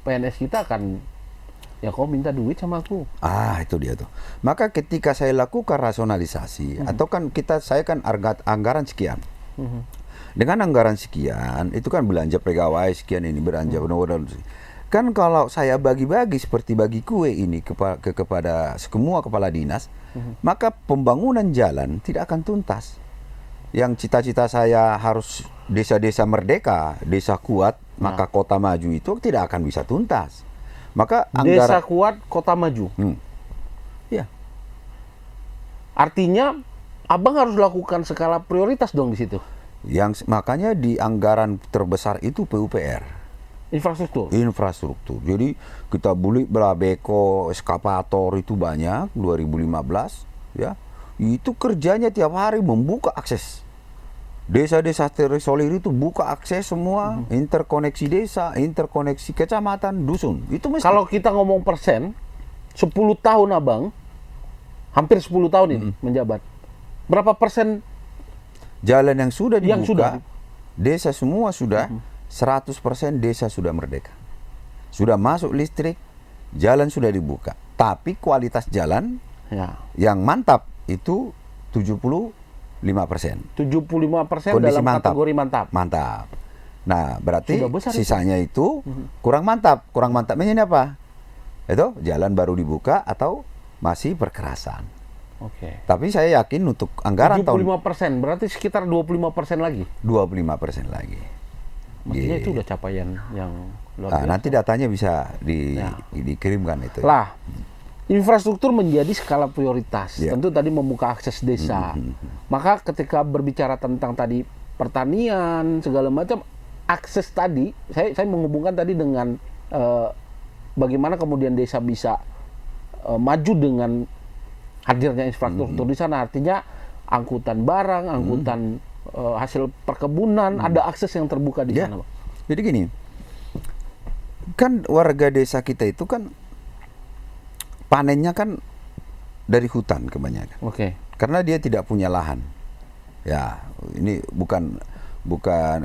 PNS kita akan ya kau minta duit sama aku. Itu dia tuh. Maka ketika saya lakukan rasionalisasi atau kan saya kan anggaran sekian. Dengan anggaran sekian itu kan belanja pegawai sekian ini belanja kan kalau saya bagi-bagi seperti bagi kue ini kepada semua kepala dinas, maka pembangunan jalan tidak akan tuntas. Yang cita-cita saya harus desa-desa merdeka, desa kuat, maka kota maju itu tidak akan bisa tuntas. Maka desa kuat, kota maju. Ya. Artinya abang harus lakukan skala prioritas dong di situ. Makanya di anggaran terbesar itu PUPR. Infrastruktur. Jadi kita beli beko, eskavator itu banyak 2015 ya. Itu kerjanya tiap hari membuka akses. Desa-desa terisolir itu buka akses semua, interkoneksi desa, interkoneksi kecamatan, dusun. Itu mesti. Kalau kita ngomong persen, 10 tahun abang, hampir 10 tahun ini menjabat. Berapa persen jalan yang sudah dibuka, desa semua sudah 100% desa sudah merdeka. Sudah masuk listrik, jalan sudah dibuka. Tapi kualitas jalan yang mantap itu 75%. 75% dalam kategori mantap. Mantap. Nah, berarti sisanya itu kurang mantap. Kurang mantapnya ini apa? Itu jalan baru dibuka atau masih perkerasan. Oke. Tapi saya yakin untuk anggaran 75%, berarti sekitar 25% lagi. 25% lagi. Mestinya itu udah capaian yang luar biasa. Nanti datanya bisa dikirimkan itu. Lah, infrastruktur menjadi skala prioritas. Tentu tadi membuka akses desa. Maka ketika berbicara tentang tadi pertanian segala macam, akses tadi, saya menghubungkan tadi dengan bagaimana kemudian desa bisa maju dengan hadirnya infrastruktur di sana. Artinya angkutan barang, angkutan hasil perkebunan, ada akses yang terbuka di sana. Jadi gini, kan warga desa kita itu kan panennya kan dari hutan kebanyakan. Oke. Karena dia tidak punya lahan. Ya, ini bukan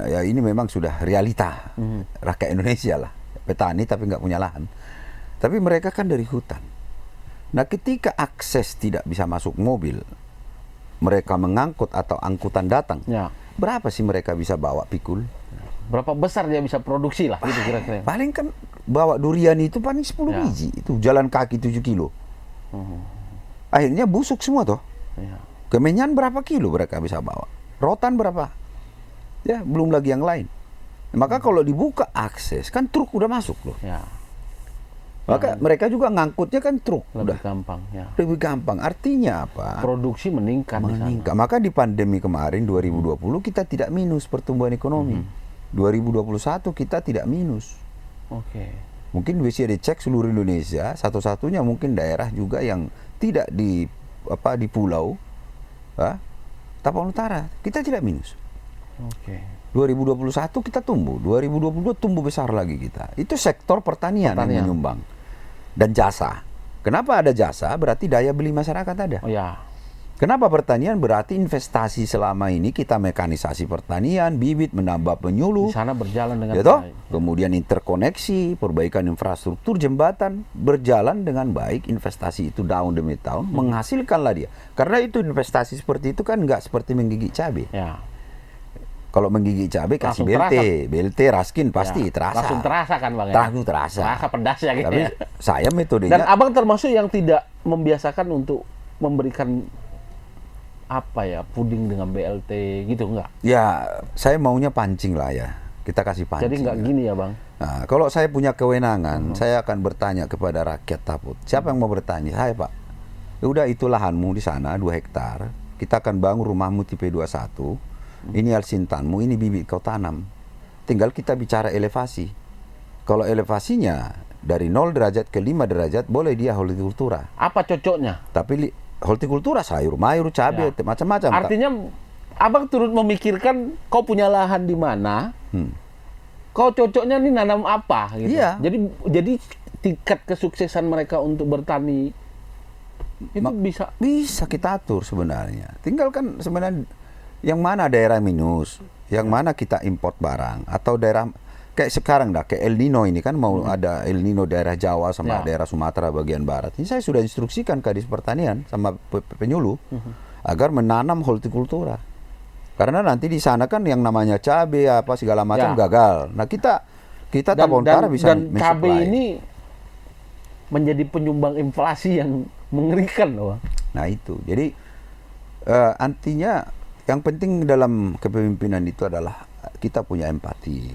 ya, ini memang sudah realita rakyat Indonesia lah, petani tapi nggak punya lahan. Tapi mereka kan dari hutan. Nah, ketika akses tidak bisa masuk mobil, mereka mengangkut atau angkutan datang, berapa sih mereka bisa bawa pikul? Berapa besar dia bisa produksi lah gitu kira-kira? Paling kan bawa durian itu paling 10 biji, itu jalan kaki 7 kilo. Akhirnya busuk semua toh. Kemenyan berapa kilo mereka bisa bawa? Rotan berapa? Ya, belum lagi yang lain. Maka kalau dibuka akses, kan truk udah masuk loh. Maka mereka juga ngangkutnya kan truk. Lebih gampang. Lebih gampang. Artinya apa? Produksi meningkat. Maka di pandemi kemarin 2020 kita tidak minus pertumbuhan ekonomi. 2021 kita tidak minus. Mungkin bisa dicek seluruh Indonesia, satu-satunya mungkin daerah juga yang tidak di pulau, Tapanuli Utara, kita tidak minus. 2021 kita tumbuh, 2022 tumbuh besar lagi kita. Itu sektor pertanian yang menyumbang. Dan jasa. Kenapa ada jasa? Berarti daya beli masyarakat ada. Kenapa pertanian? Berarti investasi selama ini kita mekanisasi pertanian, bibit, menambah penyuluh. Di sana berjalan dengan baik. Kemudian interkoneksi, perbaikan infrastruktur, jembatan berjalan dengan baik. Investasi itu tahun demi tahun menghasilkanlah dia. Karena itu investasi seperti itu kan nggak seperti menggigit cabai. Kalau menggigit cabai kasih BLT, Raskin pasti terasa. Langsung terasa kan Bang? Langsung terasa. Terasa pedasnya gitu. Tapi saya metodenya. Dan Abang termasuk yang tidak membiasakan untuk memberikan puding dengan BLT gitu enggak? Ya, saya maunya pancing lah ya. Kita kasih pancing. Jadi enggak gini ya Bang? Nah, kalau saya punya kewenangan, saya akan bertanya kepada rakyat Taput. Siapa yang mau bertanya? Saya Pak. Ya udah, itu lahanmu di sana 2 hektar. Kita akan bangun rumahmu tipe 21. Ini alsintanmu, ini bibit kau tanam. Tinggal kita bicara elevasi. Kalau elevasinya dari 0 derajat ke 5 derajat, boleh dia hortikultura. Apa cocoknya? Tapi hortikultura sayur, mayur, cabai, macam-macam. Artinya Abang turut memikirkan kau punya lahan di mana, kau cocoknya nih nanam apa gitu. Jadi tingkat kesuksesan mereka untuk bertani itu bisa kita atur sebenarnya. Tinggal kan sebenarnya yang mana daerah minus, yang mana kita import barang, atau daerah kayak sekarang kayak El Nino ini kan mau ada El Nino daerah Jawa sama daerah Sumatera bagian barat. Ini saya sudah instruksikan Kadis Pertanian sama penyuluh agar menanam hortikultura. Karena nanti di sana kan yang namanya cabai segala macam gagal. Nah, kita Tapanuli Utara bisa dan cabai ini menjadi penyumbang inflasi yang mengerikan loh. Nah, itu. Jadi artinya yang penting dalam kepemimpinan itu adalah kita punya empati,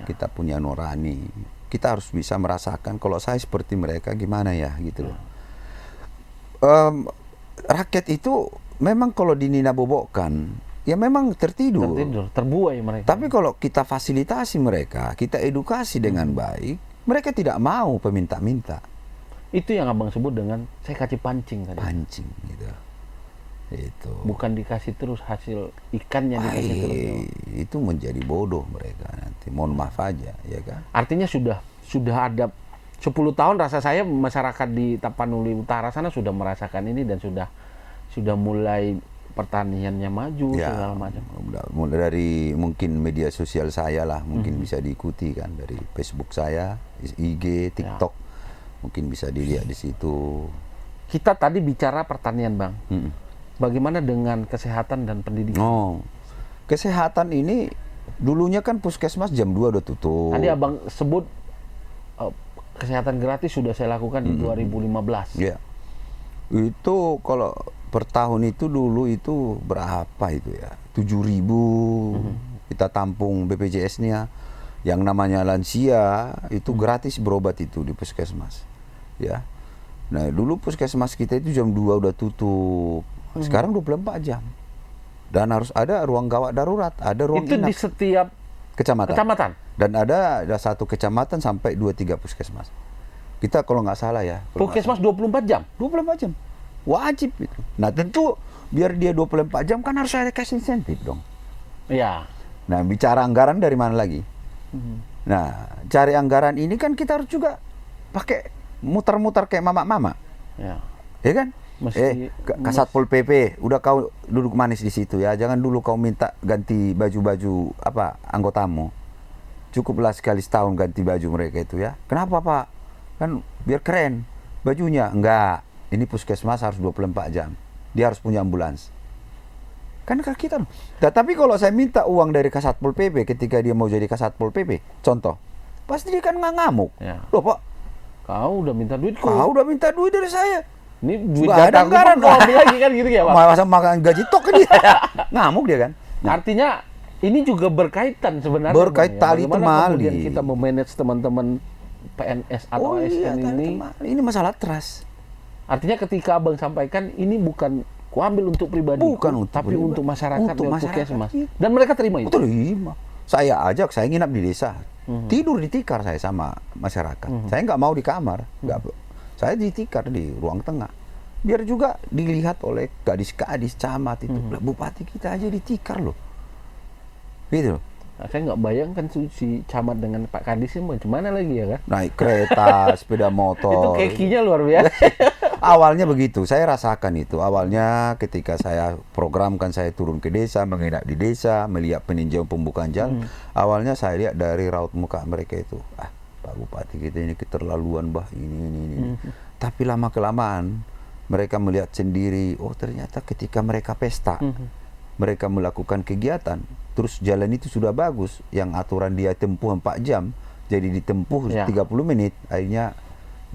kita punya nurani, kita harus bisa merasakan kalau saya seperti mereka gimana ya gitu loh. Rakyat itu memang kalau dinina-bobokkan, ya memang tertidur, terbuai mereka. Tapi kalau kita fasilitasi mereka, kita edukasi dengan baik, mereka tidak mau peminta-minta. Itu yang Abang sebut dengan saya kasih pancing tadi. Pancing gitu. Itu. Bukan dikasih terus hasil ikannya dikasih terus. Itu menjadi bodoh mereka nanti. Mohon maaf aja, ya kan? Artinya sudah ada 10 tahun rasa saya masyarakat di Tapanuli Utara sana sudah merasakan ini dan sudah mulai pertaniannya maju segala macam. Mulai dari mungkin media sosial saya lah, mungkin bisa diikuti kan dari Facebook saya, IG, TikTok. Mungkin bisa dilihat di situ. Kita tadi bicara pertanian, Bang. Bagaimana dengan kesehatan dan pendidikan? Kesehatan ini dulunya kan puskesmas jam 2 udah tutup. Tadi Abang sebut kesehatan gratis sudah saya lakukan di 2015. Itu kalau per tahun itu dulu itu berapa itu ya? 7.000 kita tampung BPJS-nya. Yang namanya lansia itu gratis berobat itu di puskesmas. Ya. Nah, dulu puskesmas kita itu jam 2 udah tutup. Sekarang 24 jam. Dan harus ada ruang gawat darurat, ada ruang Itu inap. di setiap kecamatan. Dan ada satu kecamatan sampai 2-3 puskesmas. Kita kalau nggak salah ya. Puskesmas 24 jam. 24 jam. Wajib itu. Nah, tentu biar dia 24 jam kan harus ada kasih insentif dong. Iya. Nah, bicara anggaran dari mana lagi? Nah, cari anggaran ini kan kita harus juga pakai muter-muter kayak mama-mama. Ya. Ya kan? Mesti, Kasatpol PP, udah kau duduk manis di situ ya. Jangan dulu kau minta ganti baju-baju anggotamu. Cukuplah sekali setahun ganti baju mereka itu ya. Kenapa, Pak? Kan biar keren bajunya. Enggak. Ini puskesmas harus 24 jam. Dia harus punya ambulans. Kan kita. Nah, tapi kalau saya minta uang dari Kasatpol PP ketika dia mau jadi Kasatpol PP, contoh, pasti dia kan ngamuk. Ya. Loh, Pak, Kau udah minta duitku. kau udah minta duit dari saya. Ini duit Nggak ada jatah anggaran. kau ambil lagi kan gitu ya, Pak? Masa makan gaji tok kan dia. Ngamuk dia kan. Nah, Artinya ini juga berkaitan sebenarnya. Berkait Bang, ya. tali Bagaimana temali. kemudian kita memanage teman-teman PNS atau ASN ini masalah trust. Artinya ketika Abang sampaikan ini bukan kuambil untuk pribadi, Bukan untuk tapi pribadi. untuk masyarakat, Untuk lewat masyarakat, puskesmas. iya. Dan mereka terima itu. Terima. Saya ajak, saya nginap di desa. Tidur di tikar saya sama masyarakat. Saya nggak mau di kamar. Saya di tikar di ruang tengah. Biar juga dilihat oleh gadis-gadis camat itu. Lah, bupati kita aja di tikar loh. Gitu loh. Nah, saya nggak bayangkan si camat dengan Pak Kadis ini macam mana lagi ya kan? Naik kereta, sepeda motor. Itu kekinya luar biasa. Awalnya begitu, saya rasakan itu. Awalnya ketika saya programkan saya turun ke desa, menginap di desa, melihat peninjauan pembukaan jalan. Awalnya saya lihat dari raut muka mereka itu, Pak Bupati kita ini keterlaluan bah, ini. Tapi lama-kelamaan mereka melihat sendiri, oh ternyata ketika mereka pesta, mereka melakukan kegiatan, terus jalan itu sudah bagus, yang aturan dia tempuh 4 jam, jadi ditempuh 30 menit, akhirnya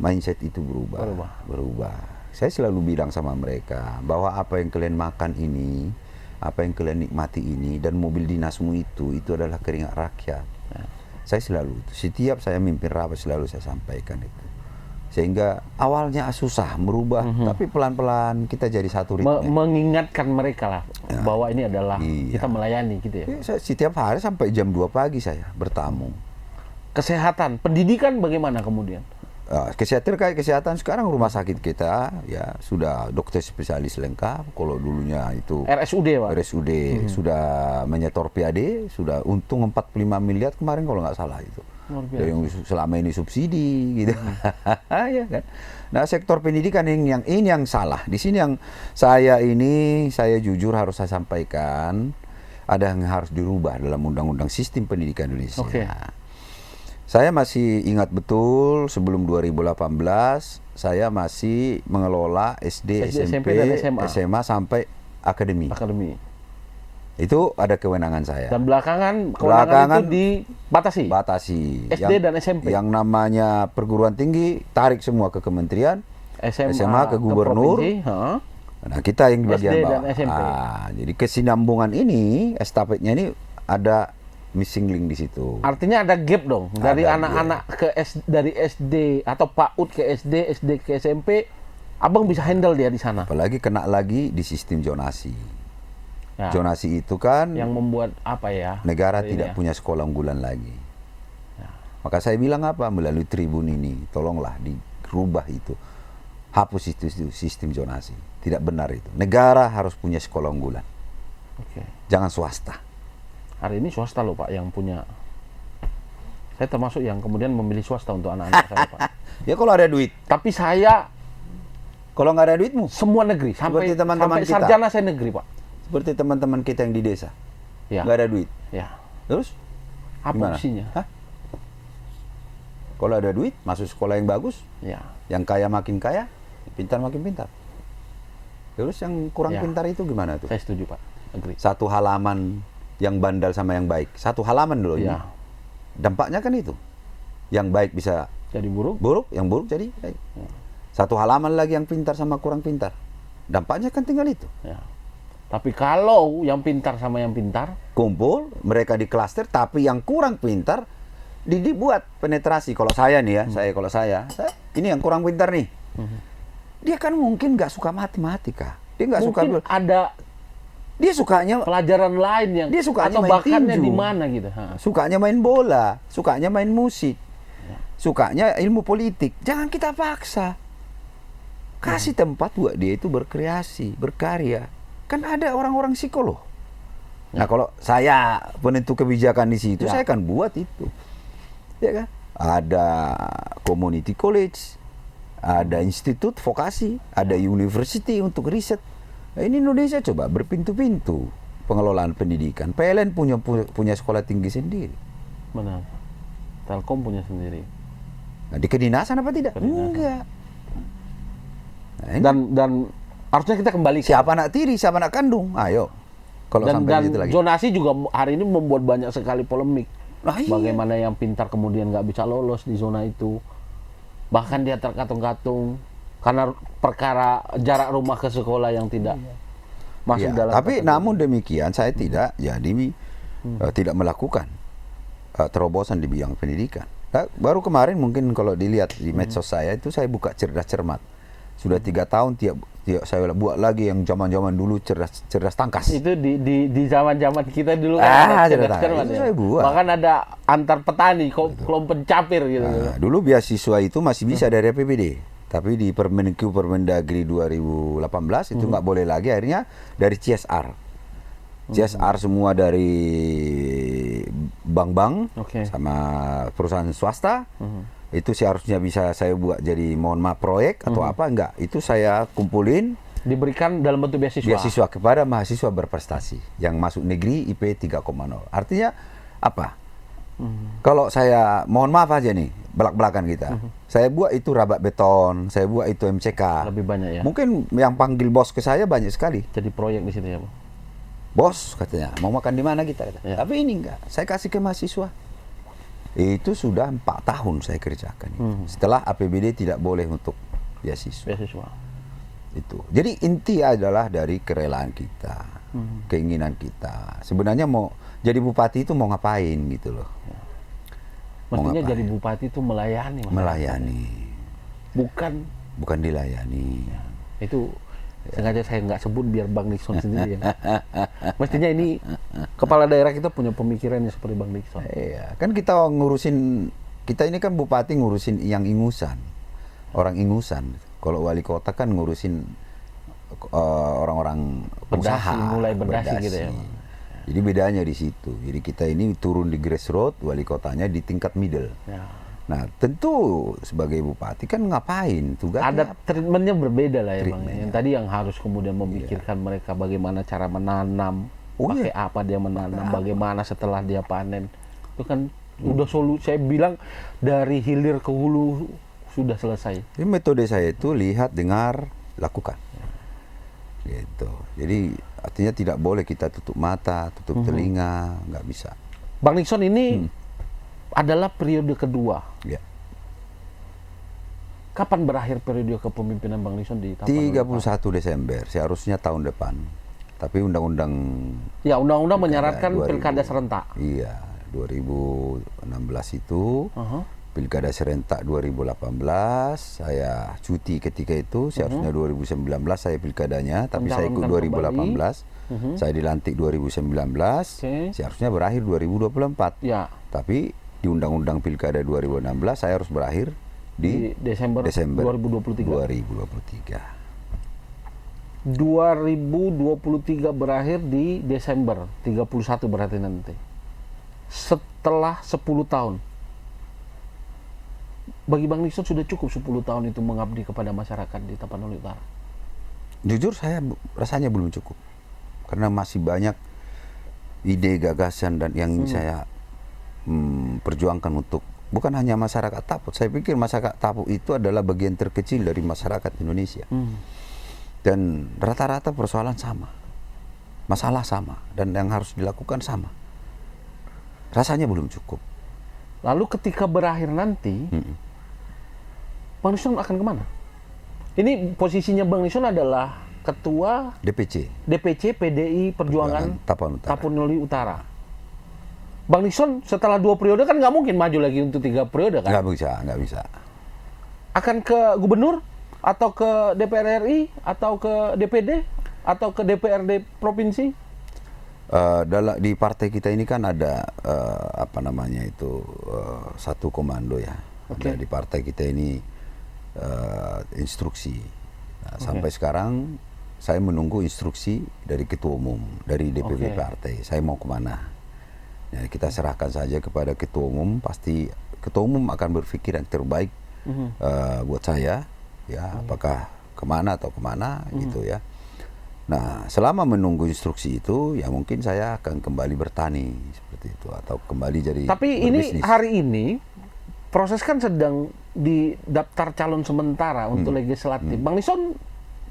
mindset itu berubah. Saya selalu bilang sama mereka bahwa apa yang kalian makan ini, apa yang kalian nikmati ini, dan mobil dinasmu itu adalah keringat rakyat. Saya selalu setiap saya mimpin rapat selalu saya sampaikan itu. Sehingga awalnya susah merubah, tapi pelan-pelan kita jadi satu ritme. Mengingatkan mereka lah bahwa ini adalah kita melayani gitu ya. Saya setiap hari sampai jam 2 pagi saya bertamu. Kesehatan, pendidikan bagaimana kemudian? Kesehatan sekarang rumah sakit kita ya sudah dokter spesialis lengkap. Kalau dulunya itu RSUD, Pak. RSUD sudah menyetor PAD, sudah untung 45 miliar kemarin kalau nggak salah itu. Dari yang selama ini subsidi gitu. Ya kan. Nah, sektor pendidikan yang salah. Di sini yang saya jujur harus saya sampaikan, ada yang harus dirubah dalam undang-undang sistem pendidikan Indonesia. Okay. Saya masih ingat betul sebelum 2018 saya masih mengelola SD, SMP dan SMA sampai akademi. Itu ada kewenangan saya. Dan belakangan itu dibatasi. SD dan SMP. Yang namanya perguruan tinggi tarik semua ke kementerian, SMA ke gubernur. Nah, kita yang di bagian bawah. Jadi kesinambungan ini, estafetnya ini ada missing link di situ. Artinya ada gap dong dari anak-anak dari SD atau PAUD ke SD, SD ke SMP. Abang bisa handle dia di sana. Apalagi kena lagi di sistem zonasi. Ya. Zonasi itu kan yang membuat apa ya? Negara tidak punya sekolah unggulan lagi. Ya. Maka saya bilang melalui Tribun ini, tolonglah dirubah itu. Hapus itu sistem zonasi. Tidak benar itu. Negara harus punya sekolah unggulan. Jangan swasta. Hari ini swasta loh Pak yang punya. Saya termasuk yang kemudian memilih swasta untuk anak-anak saya Pak. Ya kalau ada duit. Tapi saya kalau nggak ada duitmu, semua negeri sampai teman-teman kita. Sarjana saya negeri Pak. Seperti teman-teman kita yang di desa. Ya. Nggak ada duit. Ya. Terus? Apa opsinya? Kalau ada duit, masuk sekolah yang bagus. Ya. Yang kaya makin kaya, pintar makin pintar. Terus yang kurang pintar itu gimana tuh? Saya setuju Pak. Agree. Satu halaman yang bandel sama yang baik. Satu halaman dulu ini. Dampaknya kan itu. Yang baik bisa jadi buruk, yang buruk jadi baik. Satu halaman lagi yang pintar sama kurang pintar. Dampaknya kan tinggal itu. Ya. Tapi kalau yang pintar sama yang pintar Kumpul, mereka di klaster, tapi yang kurang pintar dibuat penetrasi. Kalau saya nih ya, kalau saya ini yang kurang pintar nih. Dia kan mungkin nggak suka matematika. Dia nggak suka. mungkin ada Dia sukanya pelajaran lain yang Dia sukanya atau main bahannya tinju. di mana gitu. Sukanya main bola, sukanya main musik, sukanya ilmu politik. Jangan kita paksa. Kasih tempat buat dia itu berkreasi, berkarya. Kan ada orang-orang psikolog. Nah, kalau saya penentu kebijakan di situ, saya akan buat itu. Ya kan? Ada community college, ada institut vokasi, ada university untuk riset. Nah, ini Indonesia coba berpintu-pintu pengelolaan pendidikan. PLN punya sekolah tinggi sendiri. Benar. Telkom punya sendiri. Nah, di kedinasan apa tidak? Kedinasan. Enggak. Nah, ini Dan harusnya kita kembali siapa anak tiri, siapa anak kandung? Ayo. Kalau dan sampai situ lagi. zonasi juga hari ini membuat banyak sekali polemik. Nah, iya. Bagaimana yang pintar kemudian nggak bisa lolos di zona itu. Bahkan dia terkatung-katung karena perkara jarak rumah ke sekolah yang tidak masuk Ya, dalam. tapi kategori. namun demikian saya tidak tidak melakukan terobosan di bidang pendidikan. Nah, baru kemarin mungkin kalau dilihat di medsos saya itu saya buka cerdas cermat. Sudah 3 tahun tiap saya buat lagi yang zaman-zaman dulu cerdas tangkas. Itu di zaman-zaman kita dulu Ah, ada cerdas cermat itu ya. saya buat. Bahkan ada antar petani, kelompok pencapir gitu. Nah, dulu beasiswa itu masih bisa dari APBD. Tapi di Permendagri 2018 itu nggak boleh lagi, akhirnya dari CSR. CSR semua dari bank-bank sama perusahaan swasta. Itu seharusnya bisa saya buat jadi mohon maaf proyek atau apa, enggak. Itu saya kumpulin. Diberikan dalam bentuk beasiswa. Beasiswa kepada mahasiswa berprestasi yang masuk negeri IP 3,0. Artinya apa? Kalau saya mohon maaf aja nih, belak-belakan kita. Saya buat itu rabat beton, saya buat itu MCK. Lebih banyak ya. Mungkin yang panggil bos ke saya banyak sekali. Jadi proyek di situ ya, Pak. Bos katanya, mau makan di mana kita? Ya. Tapi ini enggak, saya kasih ke mahasiswa. Itu sudah 4 tahun saya kerjakan. Setelah APBD tidak boleh untuk beasiswa. Itu. Jadi inti adalah dari kerelaan kita, keinginan kita. Sebenarnya mau jadi bupati itu mau ngapain gitu loh. Mestinya jadi bupati itu melayani. Melayani. Bukan dilayani. Ya. Itu sengaja saya nggak sebut biar Bang Nixon sendiri ya. Mestinya ini kepala daerah kita punya pemikirannya seperti Bang Nixon. Iya, kan kita ini kan bupati ngurusin yang ingusan, orang ingusan. Kalau wali kota kan ngurusin orang-orang usaha, mulai berdasi gitu ya. Jadi bedanya di situ. Jadi kita ini turun di grassroots, wali kotanya di tingkat middle. Ya. Nah, tentu sebagai bupati kan ngapain tugasnya? Ada treatmentnya berbeda lah ya Bang. Yang tadi yang harus kemudian memikirkan mereka bagaimana cara menanam, pakai apa dia menanam, bagaimana setelah dia panen. Itu kan udah saya bilang dari hilir ke hulu sudah selesai. Jadi metode saya itu lihat, dengar, lakukan. Gitu. Jadi artinya tidak boleh kita tutup mata, tutup telinga, nggak bisa. Bang Nixon ini adalah periode kedua. Ya. Kapan berakhir periode kepemimpinan Bang Nixon di 31 Desember, seharusnya tahun depan. Tapi undang-undang menyarankan pilkada serentak. Iya, 2016 itu pilkada serentak 2018, saya cuti ketika itu, seharusnya 2019 saya pilkadanya, tapi saya ikut 2018. Saya dilantik 2019, seharusnya berakhir 2024. Ya. Tapi di Undang-Undang Pilkada 2016 saya harus berakhir di Desember 2023. 2023 berakhir di Desember 31 berarti nanti. Setelah 10 tahun. Bagi Bang Nixon sudah cukup 10 tahun itu mengabdi kepada masyarakat di Tapanuli Utara. Jujur saya rasanya belum cukup. Karena masih banyak ide, gagasan dan yang saya perjuangkan untuk bukan hanya masyarakat Taput. Saya pikir masyarakat Taput itu adalah bagian terkecil dari masyarakat Indonesia. Dan rata-rata persoalan sama. Masalah sama. Dan yang harus dilakukan sama. Rasanya belum cukup. Lalu ketika berakhir nanti, Bang Nixon akan kemana? Ini posisinya Bang Nixon adalah Ketua DPC PDI Perjuangan Tapanuli Utara. Bang Nixon setelah 2 periode kan nggak mungkin maju lagi untuk 3 periode kan? Nggak bisa. Akan ke gubernur atau ke DPR RI atau ke DPD atau ke DPRD provinsi? Di partai kita ini kan ada satu komando ya. Ada di partai kita ini instruksi. Nah, sampai sekarang saya menunggu instruksi dari ketua umum, dari DPP partai. Saya mau kemana? Ya, kita serahkan saja kepada ketua umum. Pasti ketua umum akan berpikir yang terbaik buat saya. Ya, apakah kemana atau kemana gitu ya. Nah, selama menunggu instruksi itu, ya mungkin saya akan kembali bertani seperti itu atau kembali jadi berbisnis. Ini hari ini proses kan sedang di daftar calon sementara untuk legislatif. Bang Nixon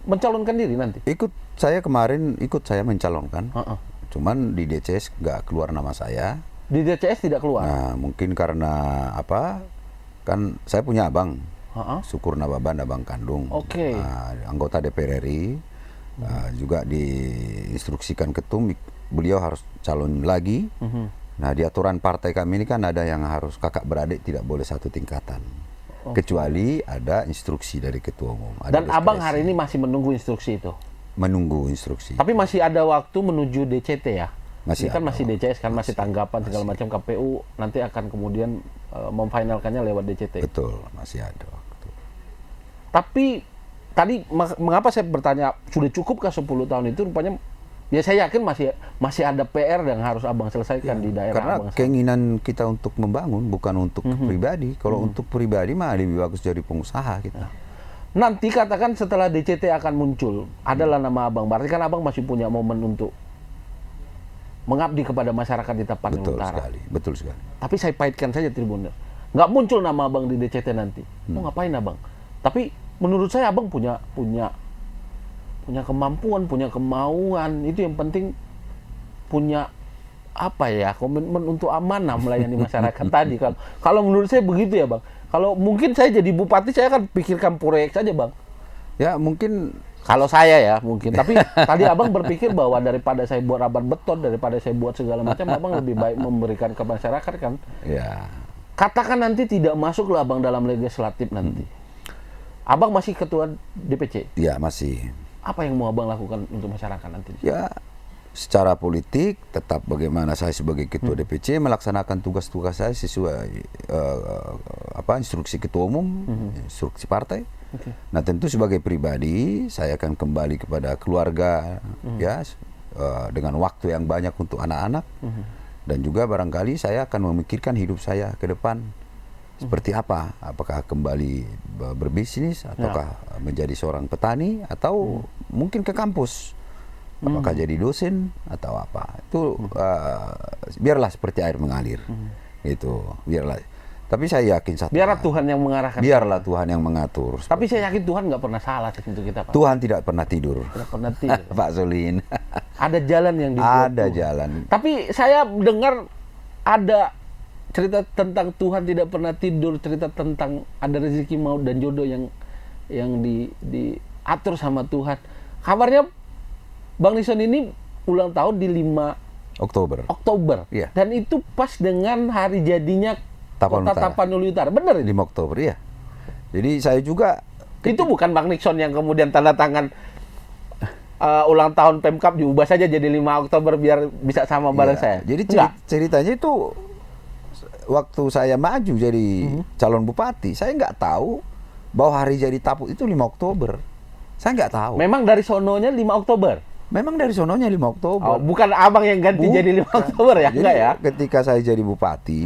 mencalonkan diri nanti? Kemarin saya mencalonkan. Cuman di DCS nggak keluar nama saya. Di DCS tidak keluar? Nah, mungkin karena kan saya punya abang, Syukur Nababan, abang kandung. Anggota DPR RI. Juga diinstruksikan ketum, beliau harus calon lagi. Nah, di aturan partai kami ini kan ada yang harus kakak beradik tidak boleh satu tingkatan. Kecuali ada instruksi dari ketua umum. Dan abang hari ini masih menunggu instruksi itu? Menunggu instruksi. Tapi masih ada waktu menuju DCT ya? Masih ini kan masih DCS kan, masih tanggapan segala macam, KPU nanti akan kemudian memfinalkannya lewat DCT. Betul, masih ada waktu. Tapi tadi mengapa saya bertanya sudah cukupkah 10 tahun itu? Rupanya ya saya yakin masih ada PR yang harus abang selesaikan di daerah karena abang. Keinginan kita untuk membangun bukan untuk pribadi. Kalau untuk pribadi mah lebih bagus jadi pengusaha kita. Nanti katakan setelah DCT akan muncul, adalah nama abang. Berarti kan abang masih punya momen untuk mengabdi kepada masyarakat di Tapanuli Utara. Betul sekali. Tapi saya pahitkan saja Tribunner. Nggak muncul nama abang di DCT nanti. Mau ngapain abang? Tapi menurut saya abang punya kemampuan, punya kemauan. Itu yang penting, punya komitmen untuk amanah melayani masyarakat tadi. Kalau menurut saya begitu ya bang. Kalau mungkin saya jadi bupati, saya akan pikirkan proyek saja bang. Ya mungkin kalau saya ya mungkin. Tapi tadi abang berpikir bahwa daripada saya buat rabat beton, daripada saya buat segala macam, abang lebih baik memberikan ke masyarakat kan. Ya. Katakan nanti tidak masuklah abang dalam legislatif nanti. Abang masih ketua DPC? Ya masih. Apa yang mau abang lakukan untuk masyarakat nanti? Ya, secara politik tetap bagaimana saya sebagai ketua DPC melaksanakan tugas-tugas saya sesuai instruksi ketua umum, instruksi partai. Nah tentu sebagai pribadi saya akan kembali kepada keluarga, dengan waktu yang banyak untuk anak-anak, dan juga barangkali saya akan memikirkan hidup saya ke depan. Seperti apa? Apakah kembali berbisnis, ataukah menjadi seorang petani, atau mungkin ke kampus? Apakah jadi dosen atau apa? Itu biarlah seperti air mengalir. Itu biarlah. Tapi saya yakin satu. Biarlah Tuhan yang mengarahkan. Biarlah Tuhan yang mengatur. Tapi saya yakin Tuhan nggak pernah salah untuk kita, Pak. Tuhan tidak pernah tidur. Tidak pernah tidur. Pak Solin. Ada jalan yang dibuat. Ada jalan. Tapi saya dengar ada cerita tentang Tuhan tidak pernah tidur, cerita tentang ada rezeki maut dan jodoh yang diatur sama Tuhan. Kabarnya Bang Nixon ini ulang tahun di 5 Oktober. Ya. Dan itu pas dengan hari jadinya Kota Tapanuli Utara. Benar ini? 5 Oktober, ya. Jadi saya juga itu bukan Bang Nixon yang kemudian tanda tangan ulang tahun Pemkab diubah saja jadi 5 Oktober biar bisa sama bareng saya. Jadi ceritanya itu waktu saya maju jadi calon bupati, saya nggak tahu bahwa hari jadi Taput itu 5 Oktober. Saya nggak tahu. Memang dari sononya 5 Oktober? Memang dari sononya 5 Oktober. Oh, bukan abang yang ganti jadi 5 Oktober ya? Jadi, enggak ya? ketika saya jadi bupati,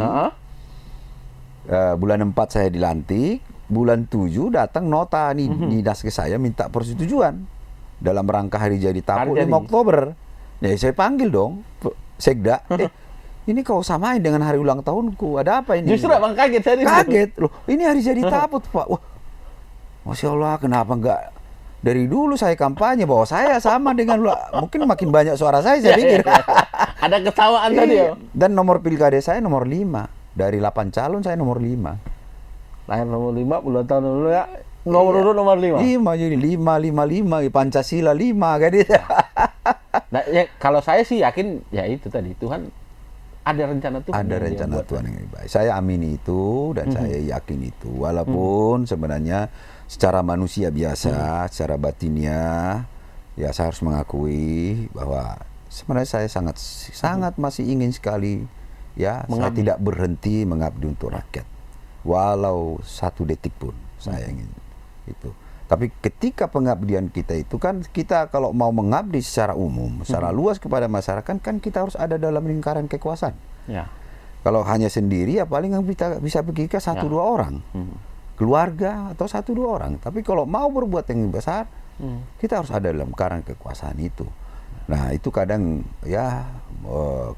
bulan 4 saya dilantik, bulan 7 datang nota dinas ke saya minta persetujuan dalam rangka hari jadi Taput 5 Oktober. Ya saya panggil dong Sekda. Ini kau samain dengan hari ulang tahunku. Ada apa ini? Justru abang kaget saya. Kaget loh. Ini hari jadi Taput, Pak. Wah, Masya Allah, kenapa enggak dari dulu saya kampanye bahwa saya sama dengan lu. Mungkin makin banyak suara saya pikir. Ada ketawaan tadi ya. Dan nomor pilkada saya nomor 5. Dari 8 calon saya nomor 5. Lahir nomor 5, ulang tahun dulu ya. Nomor urut nomor 5. 5 jadi 5 Pancasila 5 kan itu. Nah, ya, kalau saya sih yakin ya itu tadi Tuhan ada rencana Tuhan. Ada rencana Tuhan yang lebih baik. Saya amini itu dan saya yakin itu. Walaupun sebenarnya secara manusia biasa, secara batinnya ya saya harus mengakui bahwa sebenarnya saya sangat masih ingin sekali ya saya tidak berhenti mengabdi untuk rakyat. Walau 1 detik pun saya ingin itu. Tapi ketika pengabdian kita itu kan kita kalau mau mengabdi secara umum, secara luas kepada masyarakat kan kita harus ada dalam lingkaran kekuasaan. Ya. Kalau hanya sendiri ya paling kita bisa pergi ke 1-2 orang. Keluarga atau 1-2 orang. Tapi kalau mau berbuat yang besar, kita harus ada dalam lingkaran kekuasaan itu. Nah, itu kadang ya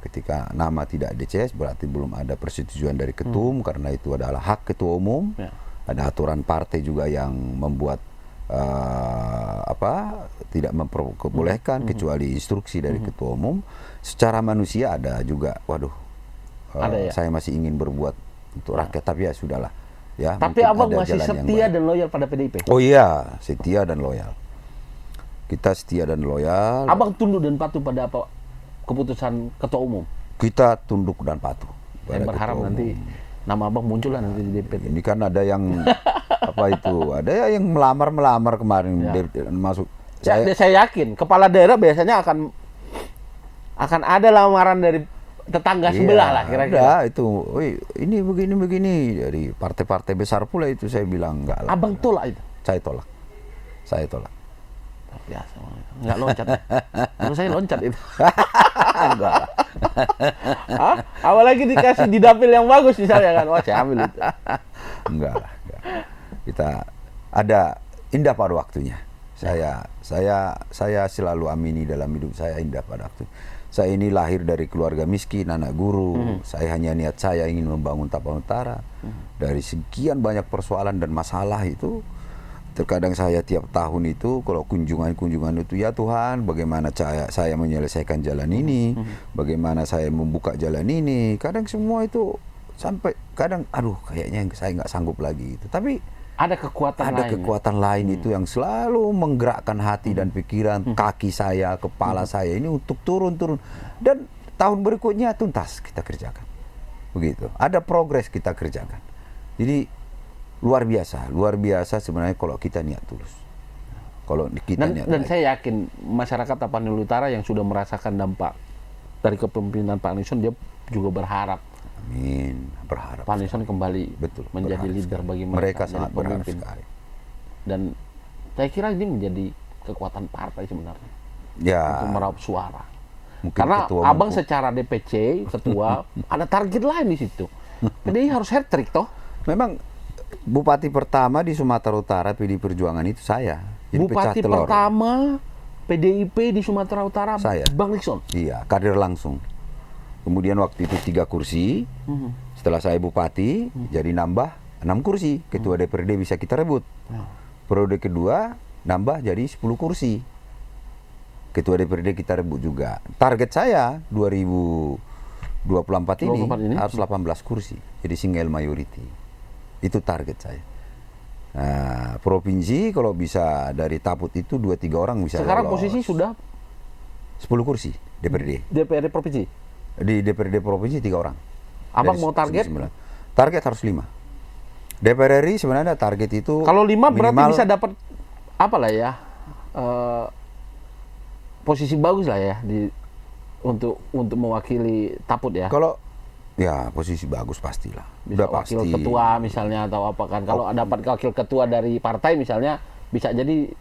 ketika nama tidak DCS berarti belum ada persetujuan dari ketum karena itu adalah hak ketua umum. Ya. Ada aturan partai juga yang membuat tidak memperbolehkan kecuali instruksi dari ketua umum. Secara manusia ada juga, ya? Saya masih ingin berbuat untuk rakyat, tapi ya sudahlah. Ya, tapi abang masih setia dan loyal pada PDIP? Oh iya, setia dan loyal. Kita setia dan loyal. Abang tunduk dan patuh pada apa keputusan ketua umum? Kita tunduk dan patuh. Saya berharap nanti nama abang muncul lah nanti di DPD. Ini kan ada yang ada yang melamar kemarin masuk. Saya yakin kepala daerah biasanya akan ada lamaran dari tetangga sebelah lah kira-kira. Ada itu. Ini begini dari partai-partai besar pula itu saya bilang enggak lah. Abang tolak itu? Saya tolak. Biasa, nggak loncat. Kalau saya loncat itu. Enggak lah. Apalagi dikasih di dapil yang bagus misalnya kan, wah saya ambil itu. Enggak lah. Kita ada indah pada waktunya. Saya selalu amini dalam hidup saya indah pada waktu. Saya ini lahir dari keluarga miskin, anak guru. Saya hanya niat saya ingin membangun Tapanuli Utara. Dari sekian banyak persoalan dan masalah itu, terkadang saya tiap tahun itu kalau kunjungan itu ya Tuhan, bagaimana saya menyelesaikan jalan ini, bagaimana saya membuka jalan ini. Kadang semua itu sampai kadang kayaknya saya nggak sanggup lagi itu. Tapi ada kekuatan lain itu yang selalu menggerakkan hati dan pikiran, kaki saya, kepala saya ini untuk turun dan tahun berikutnya tuntas kita kerjakan. Begitu. Ada progres kita kerjakan. Jadi luar biasa sebenarnya kalau kita niat tulus. Kalau kita niat dan saya yakin masyarakat Tapanuli Utara yang sudah merasakan dampak dari kepemimpinan Pak Nixon, dia juga berharap. Amin, berharap. Pak Nixon kembali menjadi leader bagi mereka sangat berharap sekali. Dan saya kira ini menjadi kekuatan partai sebenarnya. Ya. Untuk meraup suara. Mungkin karena abang secara DPC ketua ada target lain di situ. PDI harus hat-trick toh. Memang bupati pertama di Sumatera Utara PDI Perjuangan itu saya. Jadi bupati pertama PDIP di Sumatera Utara saya. Bang Nixon. Iya, kader langsung. Kemudian waktu itu 3 kursi. Setelah saya bupati, jadi nambah 6 kursi. Ketua DPRD bisa kita rebut. Periode kedua nambah jadi 10 kursi. Ketua DPRD kita rebut juga. Target saya 2024 ini harus 18 kursi. Jadi single majority. Itu target saya. Nah, provinsi kalau bisa dari Taput itu 2-3 orang bisa sekarang lolos. Posisi sudah 10 kursi DPRD provinsi. Di DPRD provinsi 3 orang. Abang mau target? Target harus 5. DPR RI sebenarnya target itu kalau 5 berarti bisa dapat apa lah ya? Posisi bagus lah ya untuk mewakili Taput ya. Kalau ya posisi bagus pastilah. Bisa wakil ketua misalnya atau apa kan. Kalau dapat wakil ketua dari partai misalnya bisa jadi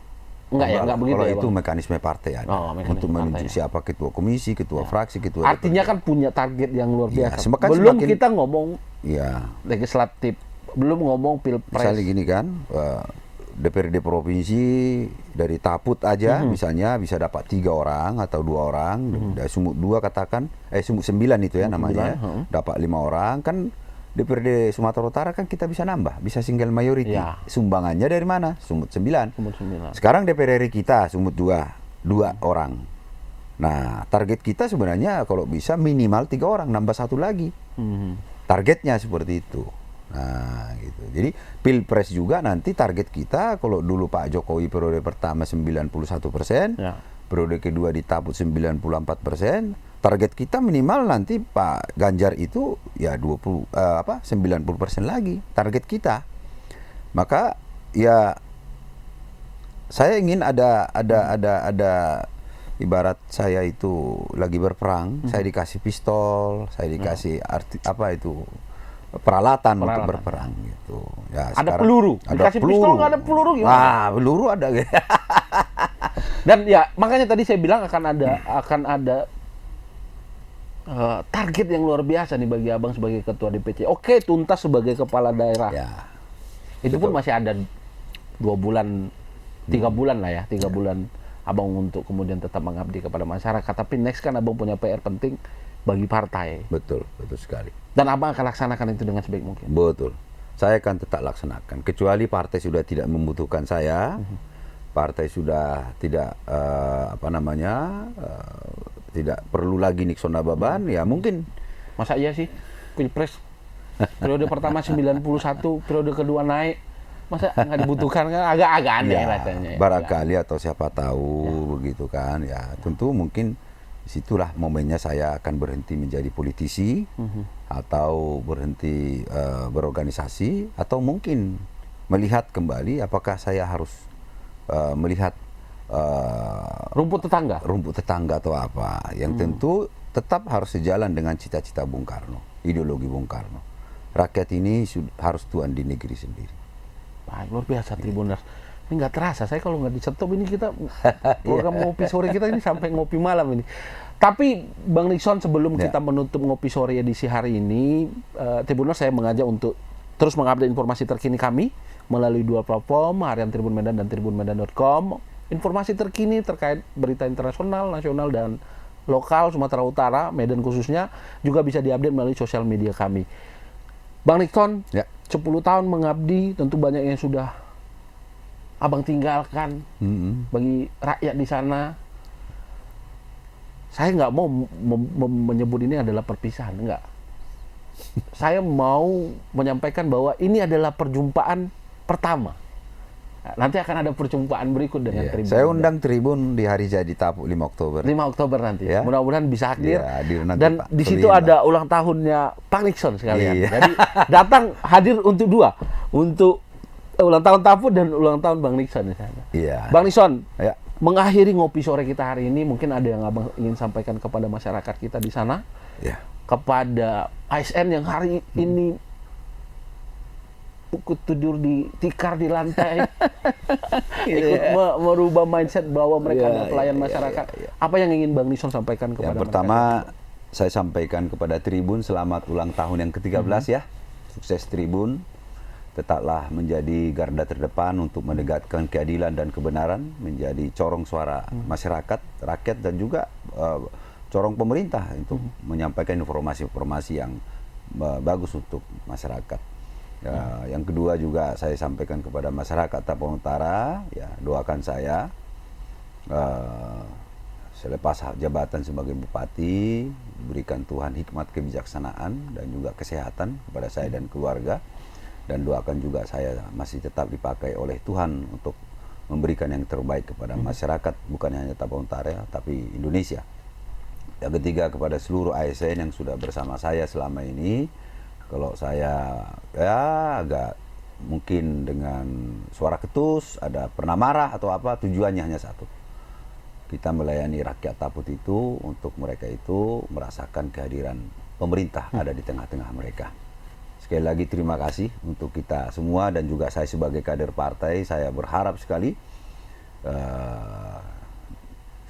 enggak begitu kalau ya. Kalau itu mekanisme partai ya. Untuk menunjuk siapa ketua komisi, ketua fraksi, ketua artinya DPRD. Kan punya target yang luar biasa. Belum kita ngomong legislatif, belum ngomong pilpres. Misalnya gini kan, DPRD provinsi dari Taput aja misalnya bisa dapat 3 orang atau 2 orang, dari Sumut 2 katakan, Sumut 9 itu ya namanya, dapat 5 orang kan. DPRD Sumatera Utara kan kita bisa nambah, bisa single majority. Ya. Sumbangannya dari mana? Sumut 9. Sekarang DPR RI kita Sumut 2 orang. Nah, target kita sebenarnya kalau bisa minimal 3 orang, nambah 1 lagi. Targetnya seperti itu. Nah, gitu. Jadi Pilpres juga nanti target kita, kalau dulu Pak Jokowi periode pertama 91%, periode kedua ditaput 94%, target kita minimal nanti Pak Ganjar itu ya 90% lagi target kita. Maka ya saya ingin ada ibarat saya itu lagi berperang, saya dikasih pistol, saya dikasih peralatan untuk berperang gitu. Ya, ada peluru. Dikasih pistol nggak ada peluru gimana? Wah, peluru ada. Dan ya makanya tadi saya bilang akan ada target yang luar biasa nih bagi Abang sebagai ketua DPC. Oke, tuntas sebagai kepala daerah. Ya. Itu pun masih ada 2 bulan, 3 bulan lah ya, 3 bulan Abang untuk kemudian tetap mengabdi kepada masyarakat. Tapi next kan Abang punya PR penting bagi partai. Betul sekali. Dan Abang akan laksanakan itu dengan sebaik mungkin. Betul. Saya akan tetap laksanakan. Kecuali partai sudah tidak membutuhkan saya, partai sudah tidak tidak perlu lagi Nixon Nababan, ya mungkin. Masa iya sih Pilpres periode pertama 91, periode kedua naik, masa nggak dibutuhkan kan? Agak aneh Ya, rasanya. barangkali atau siapa tahu begitu kan. Ya tentu mungkin disitulah momennya saya akan berhenti menjadi politisi, atau berhenti berorganisasi, atau mungkin melihat kembali apakah saya harus melihat rumput tetangga atau apa. Yang tentu tetap harus sejalan dengan cita-cita Bung Karno, ideologi Bung Karno. Rakyat ini harus tuan di negeri sendiri. Baik, luar biasa Tribuners. Ini nggak terasa, saya kalau nggak disetop ini kita program ngopi sore kita ini sampai ngopi malam ini. Tapi Bang Nixon, sebelum kita menutup ngopi sore edisi hari ini, Tribuners saya mengajak untuk terus mengupdate informasi terkini kami melalui 2 platform, Harian Tribun Medan dan tribunmedan.com. Informasi terkini terkait berita internasional, nasional, dan lokal Sumatera Utara, Medan khususnya, juga bisa diupdate melalui sosial media kami. Bang Nixon, 10 tahun mengabdi, tentu banyak yang sudah Abang tinggalkan bagi rakyat di sana. Saya nggak mau menyebut ini adalah perpisahan, enggak. Saya mau menyampaikan bahwa ini adalah perjumpaan pertama. Nanti akan ada perjumpaan berikut dengan Tribun. Saya undang Tribun di hari jadi Tapuk 5 Oktober. 5 Oktober nanti. Ya. Mudah-mudahan bisa hadir. Ya, hadir nanti, dan Pak. di situ ada ulang tahunnya Pak Nixon sekalian. Iya. Jadi datang hadir untuk 2. Untuk ulang tahun Tapuk dan ulang tahun Bang Nixon di sana. Iya. Bang Nixon, Ya. mengakhiri ngopi sore kita hari ini, mungkin ada yang Abang ingin sampaikan kepada masyarakat kita di sana. Ya. Kepada ASN yang hari ini ikut tidur di tikar di lantai, ikut merubah mindset bahwa mereka adalah pelayan masyarakat. Apa yang ingin Bang Nixon sampaikan kepada Yang pertama, saya sampaikan kepada Tribun selamat ulang tahun yang ke-13 ya. Sukses Tribun. Tetaplah menjadi garda terdepan untuk menegakkan keadilan dan kebenaran, menjadi corong suara masyarakat, rakyat, dan juga corong pemerintah untuk menyampaikan informasi-informasi yang bagus untuk masyarakat. Yang kedua juga saya sampaikan kepada masyarakat Tapang Utara, ya doakan saya selepas jabatan sebagai bupati, berikan Tuhan hikmat kebijaksanaan dan juga kesehatan kepada saya dan keluarga, dan doakan juga saya masih tetap dipakai oleh Tuhan untuk memberikan yang terbaik kepada masyarakat, bukan hanya Tapang Utara tapi Indonesia. Yang ketiga, kepada seluruh ASN yang sudah bersama saya selama ini. Kalau saya ya agak mungkin dengan suara ketus, ada pernah marah atau apa, tujuannya hanya satu. Kita melayani rakyat Taput itu untuk mereka itu merasakan kehadiran pemerintah ada di tengah-tengah mereka. Sekali lagi terima kasih untuk kita semua, dan juga saya sebagai kader partai, saya berharap sekali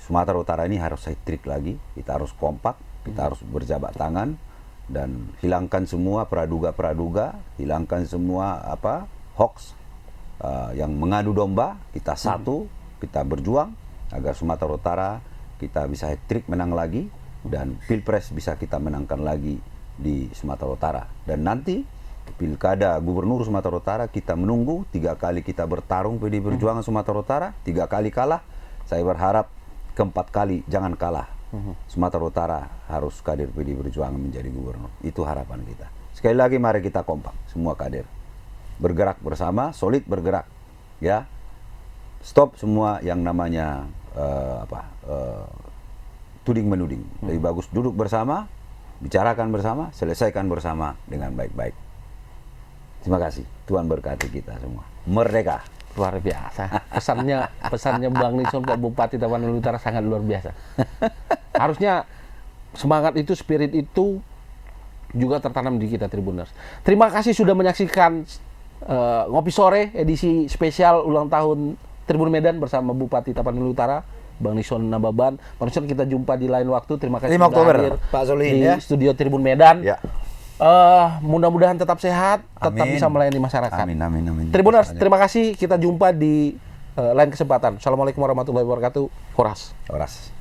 Sumatera Utara ini harus hat-trick lagi. Kita harus kompak, kita harus berjabat tangan, dan hilangkan semua praduga-praduga, hilangkan semua hoax yang mengadu domba. Kita satu, kita berjuang agar Sumatera Utara kita bisa hat-trick menang lagi, dan Pilpres bisa kita menangkan lagi di Sumatera Utara. Dan nanti Pilkada Gubernur Sumatera Utara kita menunggu. 3 kali kita bertarung PDI Perjuangan Sumatera Utara, 3 kali kalah. Saya berharap ke-4 kali jangan kalah. Sumatera Utara harus kader PDI Perjuangan menjadi gubernur. Itu harapan kita. Sekali lagi mari kita kompak, semua kader. Bergerak bersama, solid bergerak. Ya. Stop semua yang namanya tuding-menuding. Lebih bagus duduk bersama, bicarakan bersama, selesaikan bersama dengan baik-baik. Terima kasih. Tuhan berkati kita semua. Merdeka. Luar biasa. Pesannya Bang Nixon, Pak Bupati Tapanuli Utara sangat luar biasa. Harusnya semangat itu, spirit itu juga tertanam di kita Tribuners. Terima kasih sudah menyaksikan Ngopi Sore edisi spesial ulang tahun Tribun Medan bersama Bupati Tapanuli Utara, Bang Nixon Nababan. Bang Nixon, kita jumpa di lain waktu. Terima kasih 5 Oktober, hadir Pak Solihin, di ya. studio Tribun Medan. Ya. Mudah-mudahan tetap sehat, tetap Amin. bisa melayani masyarakat. Amin, amin, amin. Tribuners, terima kasih. Kita jumpa di lain kesempatan. Assalamualaikum warahmatullahi wabarakatuh. Horas. Horas.